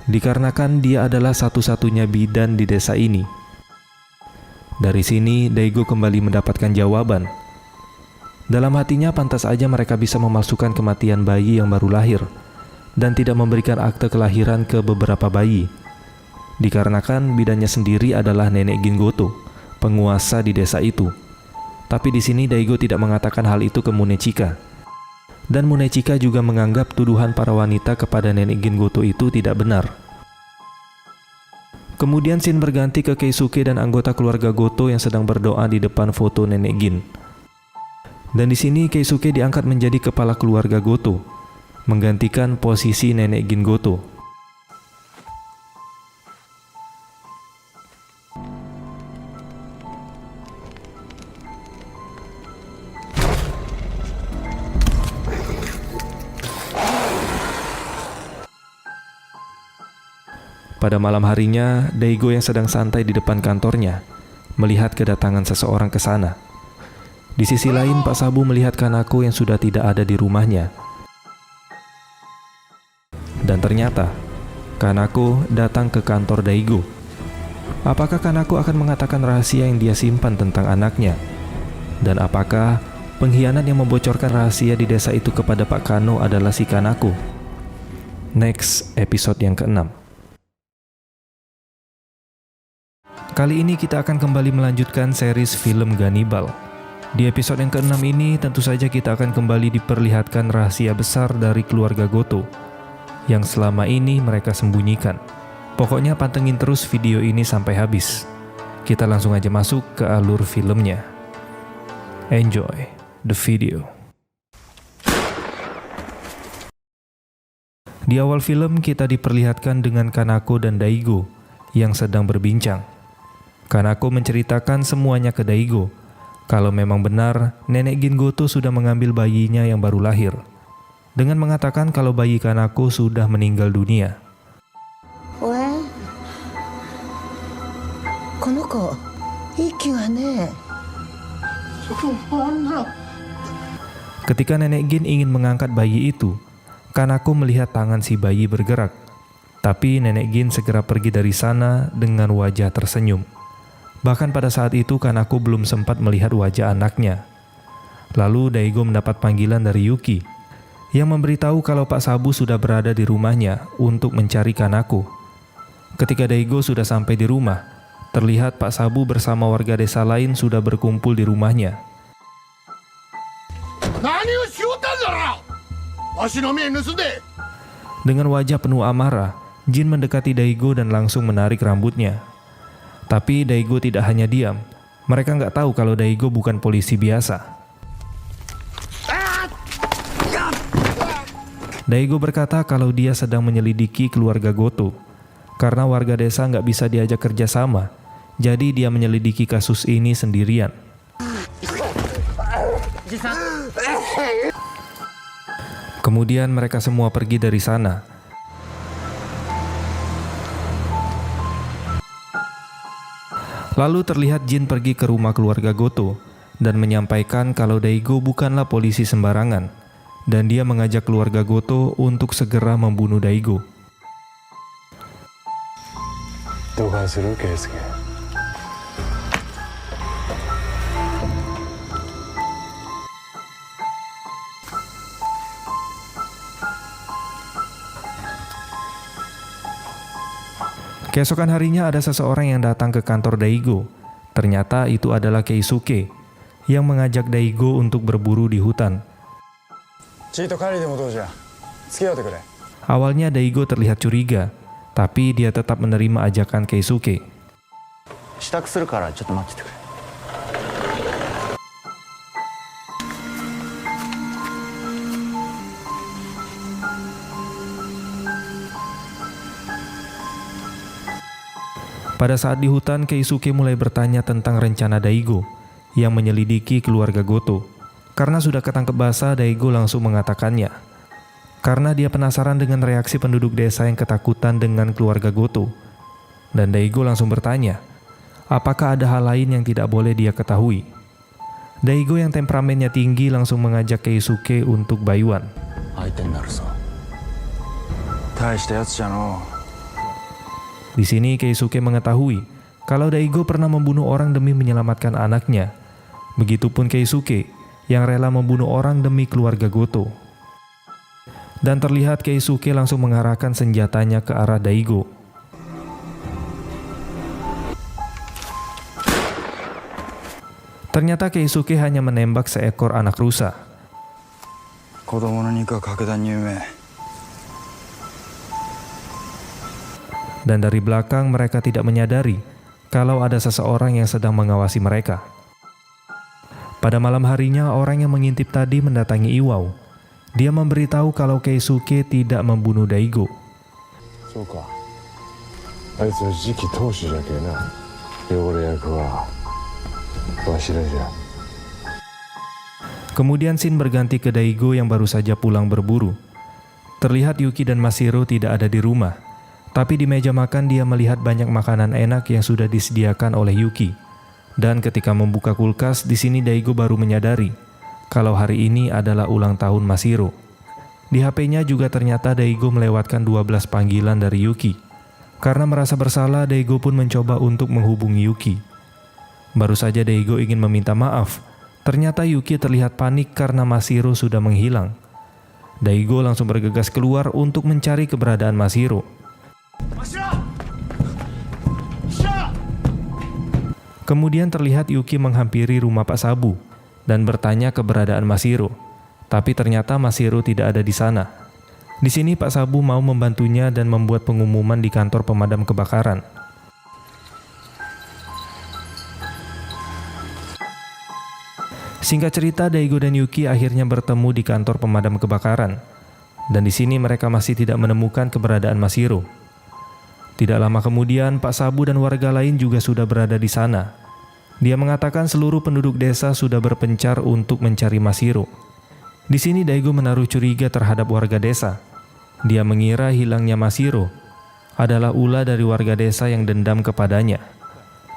dikarenakan dia adalah satu-satunya bidan di desa ini. Dari sini Daigo kembali mendapatkan jawaban. Dalam hatinya pantas aja mereka bisa memalsukan kematian bayi yang baru lahir dan tidak memberikan akte kelahiran ke beberapa bayi, dikarenakan bidannya sendiri adalah nenek Gin Goto, penguasa di desa itu. Tapi di sini Daigo tidak mengatakan hal itu ke Munechika, dan Munechika juga menganggap tuduhan para wanita kepada nenek Gin Goto itu tidak benar. Kemudian scene berganti ke Keisuke dan anggota keluarga Goto yang sedang berdoa di depan foto nenek Gin. Dan di sini Keisuke diangkat menjadi kepala keluarga Goto, menggantikan posisi nenek Gin Goto. Pada malam harinya, Daigo yang sedang santai di depan kantornya melihat kedatangan seseorang ke sana. Di sisi lain, Pak Sabu melihat Kanako yang sudah tidak ada di rumahnya. Dan ternyata, Kanako datang ke kantor Daigo. Apakah Kanako akan mengatakan rahasia yang dia simpan tentang anaknya? Dan apakah pengkhianat yang membocorkan rahasia di desa itu kepada Pak Kano adalah si Kanako? Next, episode yang ke-6. Kali ini kita akan kembali melanjutkan series film Gannibal. Di episode yang ke-6 ini tentu saja kita akan kembali diperlihatkan rahasia besar dari keluarga Goto yang selama ini mereka sembunyikan. Pokoknya pantengin terus video ini sampai habis. Kita langsung aja masuk ke alur filmnya. Enjoy the video. Di awal film kita diperlihatkan dengan Kanako dan Daigo yang sedang berbincang. Kanako menceritakan semuanya ke Daigo, kalau memang benar nenek Gin Goto sudah mengambil bayinya yang baru lahir, dengan mengatakan kalau bayi Kanako sudah meninggal dunia. Ketika nenek Gin ingin mengangkat bayi itu, Kanako melihat tangan si bayi bergerak, tapi nenek Gin segera pergi dari sana dengan wajah tersenyum. Bahkan pada saat itu Kanako belum sempat melihat wajah anaknya. Lalu Daigo mendapat panggilan dari Yuki yang memberitahu kalau Pak Sabu sudah berada di rumahnya untuk mencari Kanako. Ketika Daigo sudah sampai di rumah, terlihat Pak Sabu bersama warga desa lain sudah berkumpul di rumahnya. Dengan wajah penuh amarah, Jin mendekati Daigo dan langsung menarik rambutnya. Tapi Daigo tidak hanya diam. Mereka nggak tahu kalau Daigo bukan polisi biasa. Daigo berkata kalau dia sedang menyelidiki keluarga Goto. Karena warga desa nggak bisa diajak kerjasama, jadi dia menyelidiki kasus ini sendirian. Kemudian mereka semua pergi dari sana. Lalu terlihat Jin pergi ke rumah keluarga Goto dan menyampaikan kalau Daigo bukanlah polisi sembarangan, dan dia mengajak keluarga Goto untuk segera membunuh Daigo. Keesokan harinya ada seseorang yang datang ke kantor Daigo. Ternyata itu adalah Keisuke yang mengajak Daigo untuk berburu di hutan. Awalnya Daigo terlihat curiga, tapi dia tetap menerima ajakan Keisuke. Pada saat di hutan, Keisuke mulai bertanya tentang rencana Daigo yang menyelidiki keluarga Goto. Karena sudah ketangkep basah, Daigo langsung mengatakannya. Karena dia penasaran dengan reaksi penduduk desa yang ketakutan dengan keluarga Goto. Dan Daigo langsung bertanya, apakah ada hal lain yang tidak boleh dia ketahui? Daigo yang temperamennya tinggi langsung mengajak Keisuke untuk Baiwan. Di sini Keisuke mengetahui kalau Daigo pernah membunuh orang demi menyelamatkan anaknya. Begitupun Keisuke yang rela membunuh orang demi keluarga Goto. Dan terlihat Keisuke langsung mengarahkan senjatanya ke arah Daigo. Ternyata Keisuke hanya menembak seekor anak rusa. Dan dari belakang mereka tidak menyadari kalau ada seseorang yang sedang mengawasi mereka. Pada malam harinya, orang yang mengintip tadi mendatangi Iwao. Dia memberitahu kalau Keisuke tidak membunuh Daigo. Kemudian scene berganti ke Daigo yang baru saja pulang berburu. Terlihat Yuki dan Mashiro tidak ada di rumah. Tapi di meja makan dia melihat banyak makanan enak yang sudah disediakan oleh Yuki. Dan ketika membuka kulkas, di sini Daigo baru menyadari kalau hari ini adalah ulang tahun Mashiro. Di HP-nya juga ternyata Daigo melewatkan 12 panggilan dari Yuki. Karena merasa bersalah, Daigo pun mencoba untuk menghubungi Yuki. Baru saja Daigo ingin meminta maaf, ternyata Yuki terlihat panik karena Mashiro sudah menghilang. Daigo langsung bergegas keluar untuk mencari keberadaan Mashiro. Kemudian terlihat Yuki menghampiri rumah Pak Sabu dan bertanya keberadaan Mashiro. Tapi ternyata Mashiro tidak ada di sana. Di sini Pak Sabu mau membantunya dan membuat pengumuman di kantor pemadam kebakaran. Singkat cerita, Daigo dan Yuki akhirnya bertemu di kantor pemadam kebakaran. Dan di sini mereka masih tidak menemukan keberadaan Mashiro. Tidak lama kemudian, Pak Sabu dan warga lain juga sudah berada di sana. Dia mengatakan seluruh penduduk desa sudah berpencar untuk mencari Mashiro. Di sini Daigo menaruh curiga terhadap warga desa. Dia mengira hilangnya Mashiro adalah ulah dari warga desa yang dendam kepadanya.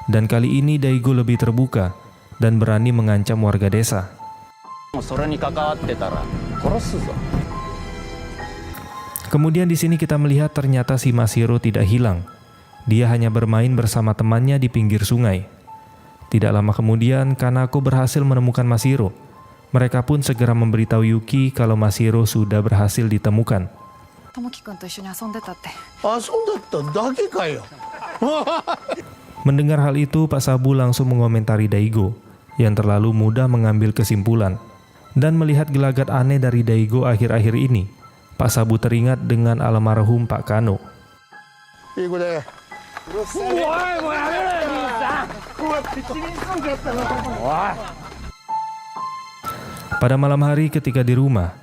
Dan kali ini Daigo lebih terbuka dan berani mengancam warga desa. Kemudian di sini kita melihat ternyata si Mashiro tidak hilang. Dia hanya bermain bersama temannya di pinggir sungai. Tidak lama kemudian, Kanako berhasil menemukan Mashiro. Mereka pun segera memberitahu Yuki kalau Mashiro sudah berhasil ditemukan. Mendengar hal itu, Pak Sabu langsung mengomentari Daigo yang terlalu mudah mengambil kesimpulan. Dan melihat gelagat aneh dari Daigo akhir-akhir ini, Pak Sabu teringat dengan almarhum Pak Kano. Pada malam hari ketika di rumah,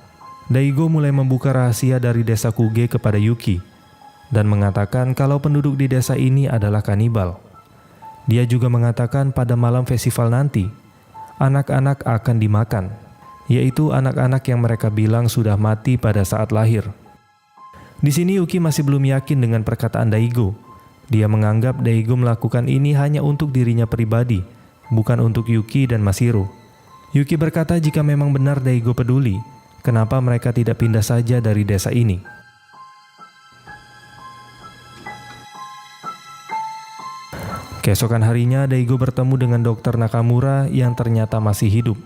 Daigo mulai membuka rahasia dari desa Kuge kepada Yuki dan mengatakan kalau penduduk di desa ini adalah kanibal. Dia juga mengatakan pada malam festival nanti, anak-anak akan dimakan, yaitu anak-anak yang mereka bilang sudah mati pada saat lahir. Di sini Yuki masih belum yakin dengan perkataan Daigo. Dia menganggap Daigo melakukan ini hanya untuk dirinya pribadi, bukan untuk Yuki dan Mashiro. Yuki berkata jika memang benar Daigo peduli, kenapa mereka tidak pindah saja dari desa ini? Keesokan harinya, Daigo bertemu dengan Dr. Nakamura yang ternyata masih hidup.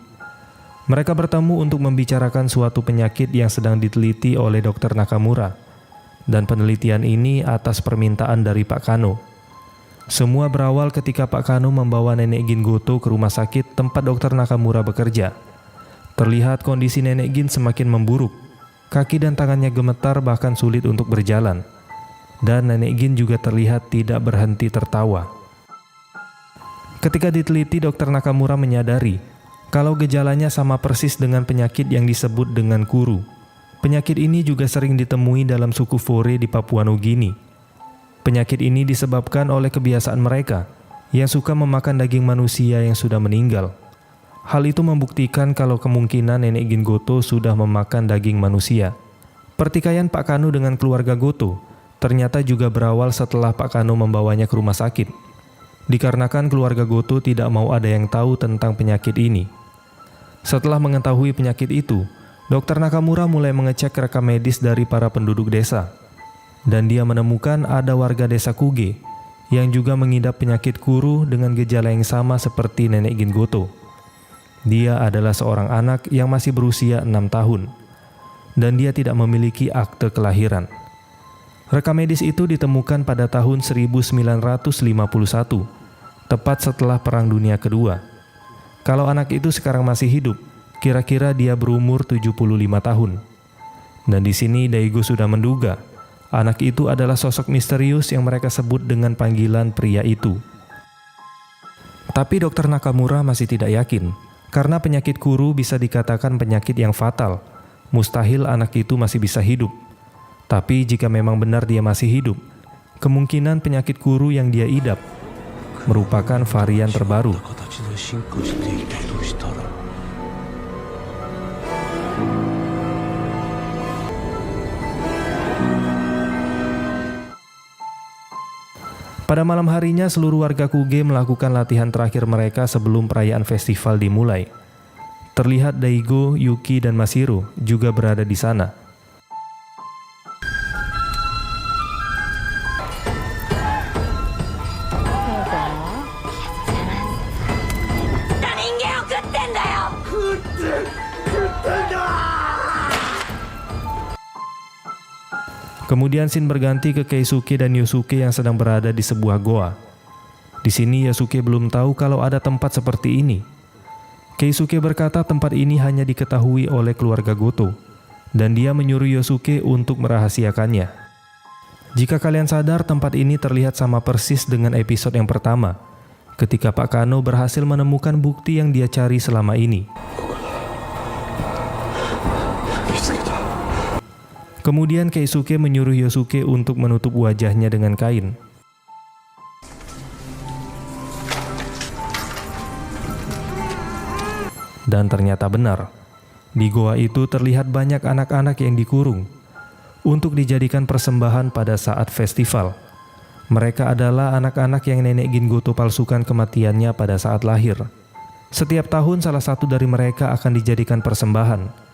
Mereka bertemu untuk membicarakan suatu penyakit yang sedang diteliti oleh Dr. Nakamura. Dan penelitian ini atas permintaan dari Pak Kano. Semua berawal ketika Pak Kano membawa nenek Gin Goto ke rumah sakit tempat Dr. Nakamura bekerja. Terlihat kondisi nenek Gin semakin memburuk. Kaki dan tangannya gemetar bahkan sulit untuk berjalan. Dan nenek Gin juga terlihat tidak berhenti tertawa. Ketika diteliti, Dr. Nakamura menyadari kalau gejalanya sama persis dengan penyakit yang disebut dengan kuru. Penyakit ini juga sering ditemui dalam suku Fore di Papua Nugini. Penyakit ini disebabkan oleh kebiasaan mereka yang suka memakan daging manusia yang sudah meninggal. Hal itu membuktikan kalau kemungkinan nenek Gin Goto sudah memakan daging manusia. Pertikaian Pak Kano dengan keluarga Goto ternyata juga berawal setelah Pak Kano membawanya ke rumah sakit. Dikarenakan keluarga Goto tidak mau ada yang tahu tentang penyakit ini. Setelah mengetahui penyakit itu, Dr. Nakamura mulai mengecek rekam medis dari para penduduk desa. Dan dia menemukan ada warga desa Kuge yang juga mengidap penyakit kuru dengan gejala yang sama seperti nenek Gin Goto. Dia adalah seorang anak yang masih berusia 6 tahun. Dan dia tidak memiliki akte kelahiran. Rekam medis itu ditemukan pada tahun 1951, tepat setelah Perang Dunia Kedua. Kalau anak itu sekarang masih hidup, kira-kira dia berumur 75 tahun. Dan di sini Daigo sudah menduga, anak itu adalah sosok misterius yang mereka sebut dengan panggilan pria itu. Tapi Dr. Nakamura masih tidak yakin, karena penyakit kuru bisa dikatakan penyakit yang fatal. Mustahil anak itu masih bisa hidup. Tapi jika memang benar dia masih hidup, kemungkinan penyakit kuru yang dia idap merupakan varian terbaru. Pada malam harinya, seluruh warga Kuge melakukan latihan terakhir mereka sebelum perayaan festival dimulai. Terlihat Daigo, Yuki, dan Mashiro juga berada di sana. Kemudian scene berganti ke Keisuke dan Yosuke yang sedang berada di sebuah goa. Di sini Yosuke belum tahu kalau ada tempat seperti ini. Keisuke berkata tempat ini hanya diketahui oleh keluarga Goto, dan dia menyuruh Yosuke untuk merahasiakannya. Jika kalian sadar, tempat ini terlihat sama persis dengan episode yang pertama, ketika Pak Kano berhasil menemukan bukti yang dia cari selama ini. Kemudian Keisuke menyuruh Yosuke untuk menutup wajahnya dengan kain. Dan ternyata benar, di goa itu terlihat banyak anak-anak yang dikurung untuk dijadikan persembahan pada saat festival. Mereka adalah anak-anak yang nenek Gin Goto palsukan kematiannya pada saat lahir. Setiap tahun salah satu dari mereka akan dijadikan persembahan.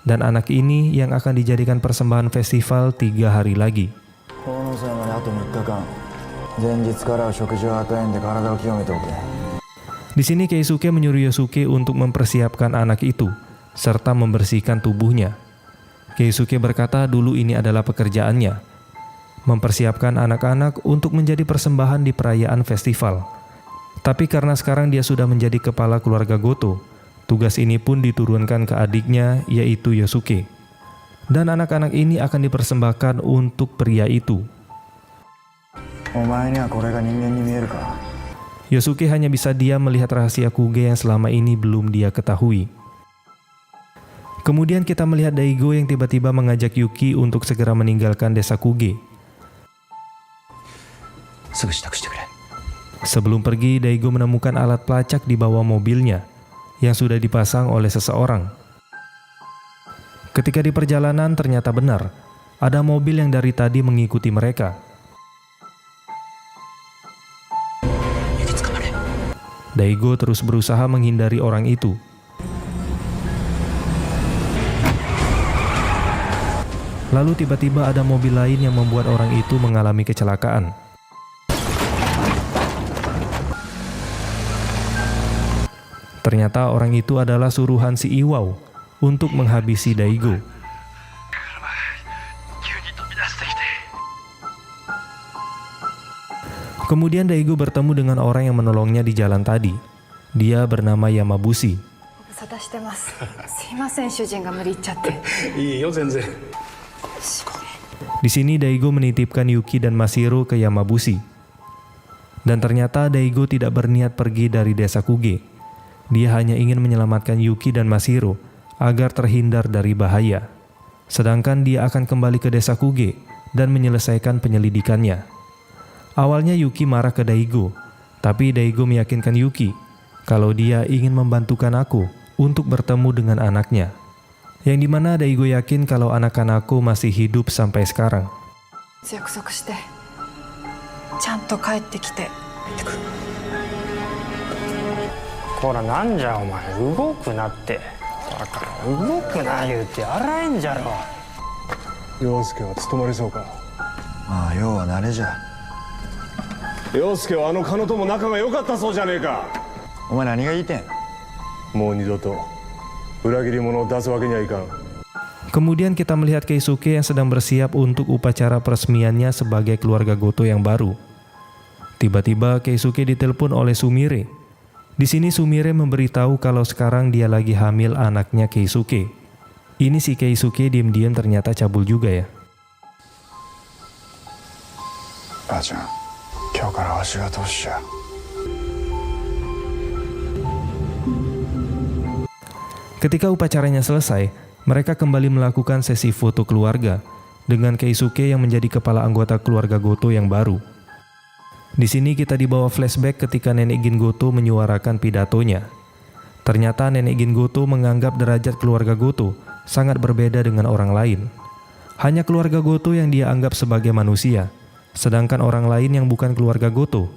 Dan anak ini yang akan dijadikan persembahan festival 3 hari lagi. Di sini Keisuke menyuruh Yosuke untuk mempersiapkan anak itu, serta membersihkan tubuhnya. Keisuke berkata dulu ini adalah pekerjaannya, mempersiapkan anak-anak untuk menjadi persembahan di perayaan festival. Tapi karena sekarang dia sudah menjadi kepala keluarga Goto, tugas ini pun diturunkan ke adiknya, yaitu Yosuke. Dan anak-anak ini akan dipersembahkan untuk pria itu. Yosuke hanya bisa diam melihat rahasia Kuge yang selama ini belum dia ketahui. Kemudian kita melihat Daigo yang tiba-tiba mengajak Yuki untuk segera meninggalkan desa Kuge. Sebelum pergi, Daigo menemukan alat pelacak di bawah mobilnya yang sudah dipasang oleh seseorang. Ketika di perjalanan ternyata benar, ada mobil yang dari tadi mengikuti mereka. Daigo terus berusaha menghindari orang itu. Lalu tiba-tiba ada mobil lain yang membuat orang itu mengalami kecelakaan. Ternyata orang itu adalah suruhan si Iwao untuk menghabisi Daigo. Kemudian Daigo bertemu dengan orang yang menolongnya di jalan tadi. Dia bernama Yamabushi. ご無沙汰してます。すいません、主人が無理言っちゃって。いいよ全然。 Di sini Daigo menitipkan Yuki dan Mashiro ke Yamabushi. Dan ternyata Daigo tidak berniat pergi dari desa Kuge. Dia hanya ingin menyelamatkan Yuki dan Mashiro agar terhindar dari bahaya. Sedangkan dia akan kembali ke desa Kuge dan menyelesaikan penyelidikannya. Awalnya Yuki marah ke Daigo, tapi Daigo meyakinkan Yuki kalau dia ingin membantukan aku untuk bertemu dengan anaknya. Yang dimana Daigo yakin kalau anak-anakku masih hidup sampai sekarang. 約束して、ちゃんと帰ってきて。ほらなんじゃお前動くなって。だから動くな言うて洗えんじゃろ。陽介は務まりそうか。まあ要は慣れじゃ。陽介はあの狩野とも仲が良かったそうじゃねえか。お前何が言いてん。もう二度と裏切り者を出すわけにはいかん。 Kemudian kita melihat Keisuke yang sedang bersiap untuk upacara peresmiannya sebagai keluarga Goto yang baru. Tiba-tiba Keisuke ditelepon oleh Sumire. Di sini Sumire memberitahu kalau sekarang dia lagi hamil anaknya Keisuke. Ini si Keisuke diam-diam ternyata cabul juga ya. ばあちゃん、今日からわしが当主じゃ。 Ketika upacaranya selesai, mereka kembali melakukan sesi foto keluarga dengan Keisuke yang menjadi kepala anggota keluarga Goto yang baru. Di sini kita dibawa flashback ketika nenek Gin Goto menyuarakan pidatonya. Ternyata nenek Gin Goto menganggap derajat keluarga Goto sangat berbeda dengan orang lain. Hanya keluarga Goto yang dia anggap sebagai manusia, sedangkan orang lain yang bukan keluarga Goto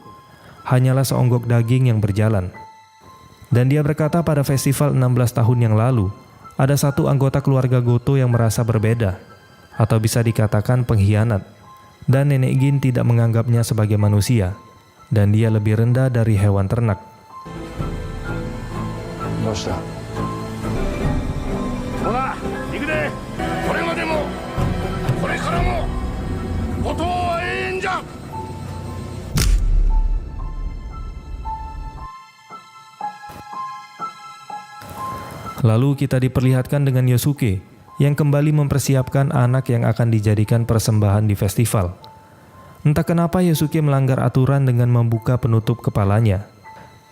hanyalah seonggok daging yang berjalan. Dan dia berkata pada festival 16 tahun yang lalu, ada satu anggota keluarga Goto yang merasa berbeda, atau bisa dikatakan pengkhianat, dan nenek Gin tidak menganggapnya sebagai manusia, dan dia lebih rendah dari hewan ternak. どうした。ほら行くで。これまでもこれからも後藤は永遠じゃ。 Lalu kita diperlihatkan dengan Yosuke yang kembali mempersiapkan anak yang akan dijadikan persembahan di festival. Entah kenapa Yosuke melanggar aturan dengan membuka penutup kepalanya.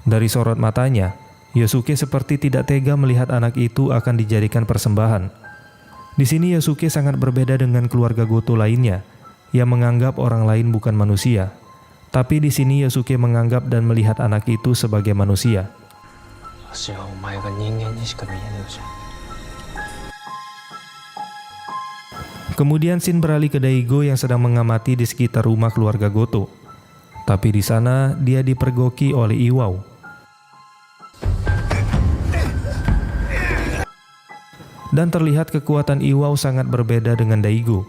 Dari sorot matanya, Yosuke seperti tidak tega melihat anak itu akan dijadikan persembahan. Di sini Yosuke sangat berbeda dengan keluarga Goto lainnya yang menganggap orang lain bukan manusia. Tapi di sini Yosuke menganggap dan melihat anak itu sebagai manusia. わしはお前が人間にしか見えぬのじゃ。 Kemudian Shin beralih ke Daigo yang sedang mengamati di sekitar rumah keluarga Goto. Tapi di sana dia dipergoki oleh Iwao. Dan terlihat kekuatan Iwao sangat berbeda dengan Daigo.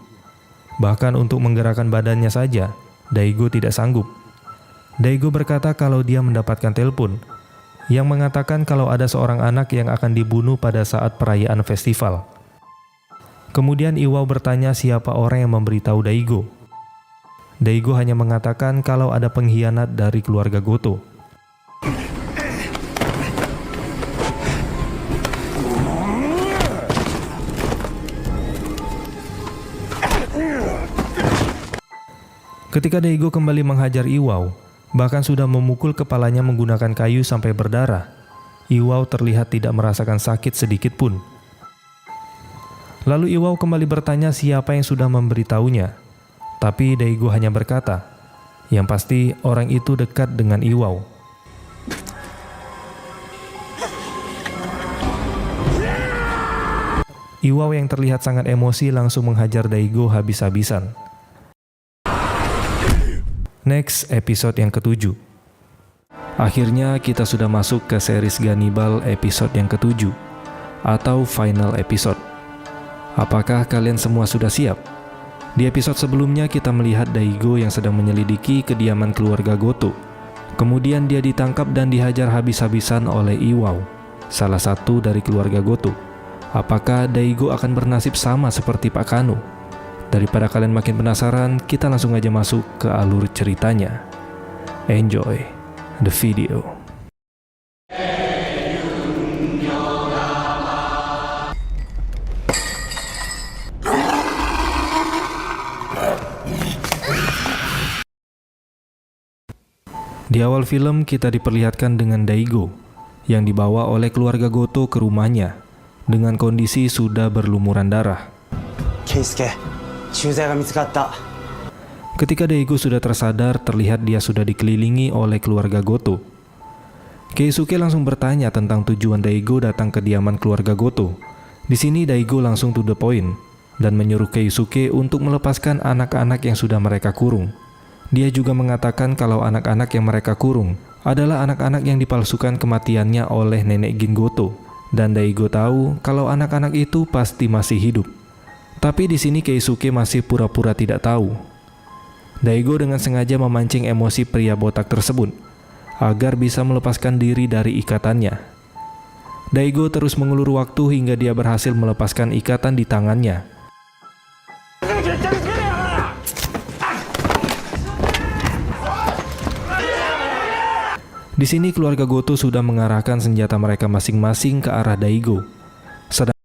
Bahkan untuk menggerakkan badannya saja, Daigo tidak sanggup. Daigo berkata kalau dia mendapatkan telepon yang mengatakan kalau ada seorang anak yang akan dibunuh pada saat perayaan festival. Kemudian Iwao bertanya siapa orang yang memberitahu Daigo. Daigo hanya mengatakan kalau ada pengkhianat dari keluarga Goto. Ketika Daigo kembali menghajar Iwao, bahkan sudah memukul kepalanya menggunakan kayu sampai berdarah, Iwao terlihat tidak merasakan sakit sedikit pun. Lalu Iwao kembali bertanya siapa yang sudah memberitahunya. Tapi Daigo hanya berkata, yang pasti orang itu dekat dengan Iwao. Iwao yang terlihat sangat emosi langsung menghajar Daigo habis-habisan. Next, episode yang ke-7. Akhirnya kita sudah masuk ke series Gannibal episode yang ke-7 atau final episode. Apakah kalian semua sudah siap? Di episode sebelumnya kita melihat Daigo yang sedang menyelidiki kediaman keluarga Goto. Kemudian dia ditangkap dan dihajar habis-habisan oleh Iwao, salah satu dari keluarga Goto. Apakah Daigo akan bernasib sama seperti Pak Kano? Daripada kalian makin penasaran, kita langsung aja masuk ke alur ceritanya. Enjoy the video. Di awal film kita diperlihatkan dengan Daigo yang dibawa oleh keluarga Goto ke rumahnya dengan kondisi sudah berlumuran darah. Keisuke, shūzai ga mitsukatta. Ketika Daigo sudah tersadar, terlihat dia sudah dikelilingi oleh keluarga Goto. Keisuke langsung bertanya tentang tujuan Daigo datang ke kediaman keluarga Goto. Di sini Daigo langsung to the point dan menyuruh Keisuke untuk melepaskan anak-anak yang sudah mereka kurung. Dia juga mengatakan kalau anak-anak yang mereka kurung adalah anak-anak yang dipalsukan kematiannya oleh nenek Gin Goto, dan Daigo tahu kalau anak-anak itu pasti masih hidup. Tapi di sini Keisuke masih pura-pura tidak tahu. Daigo dengan sengaja memancing emosi pria botak tersebut agar bisa melepaskan diri dari ikatannya. Daigo terus mengulur waktu hingga dia berhasil melepaskan ikatan di tangannya. Di sini keluarga Goto sudah mengarahkan senjata mereka masing-masing ke arah Daigo.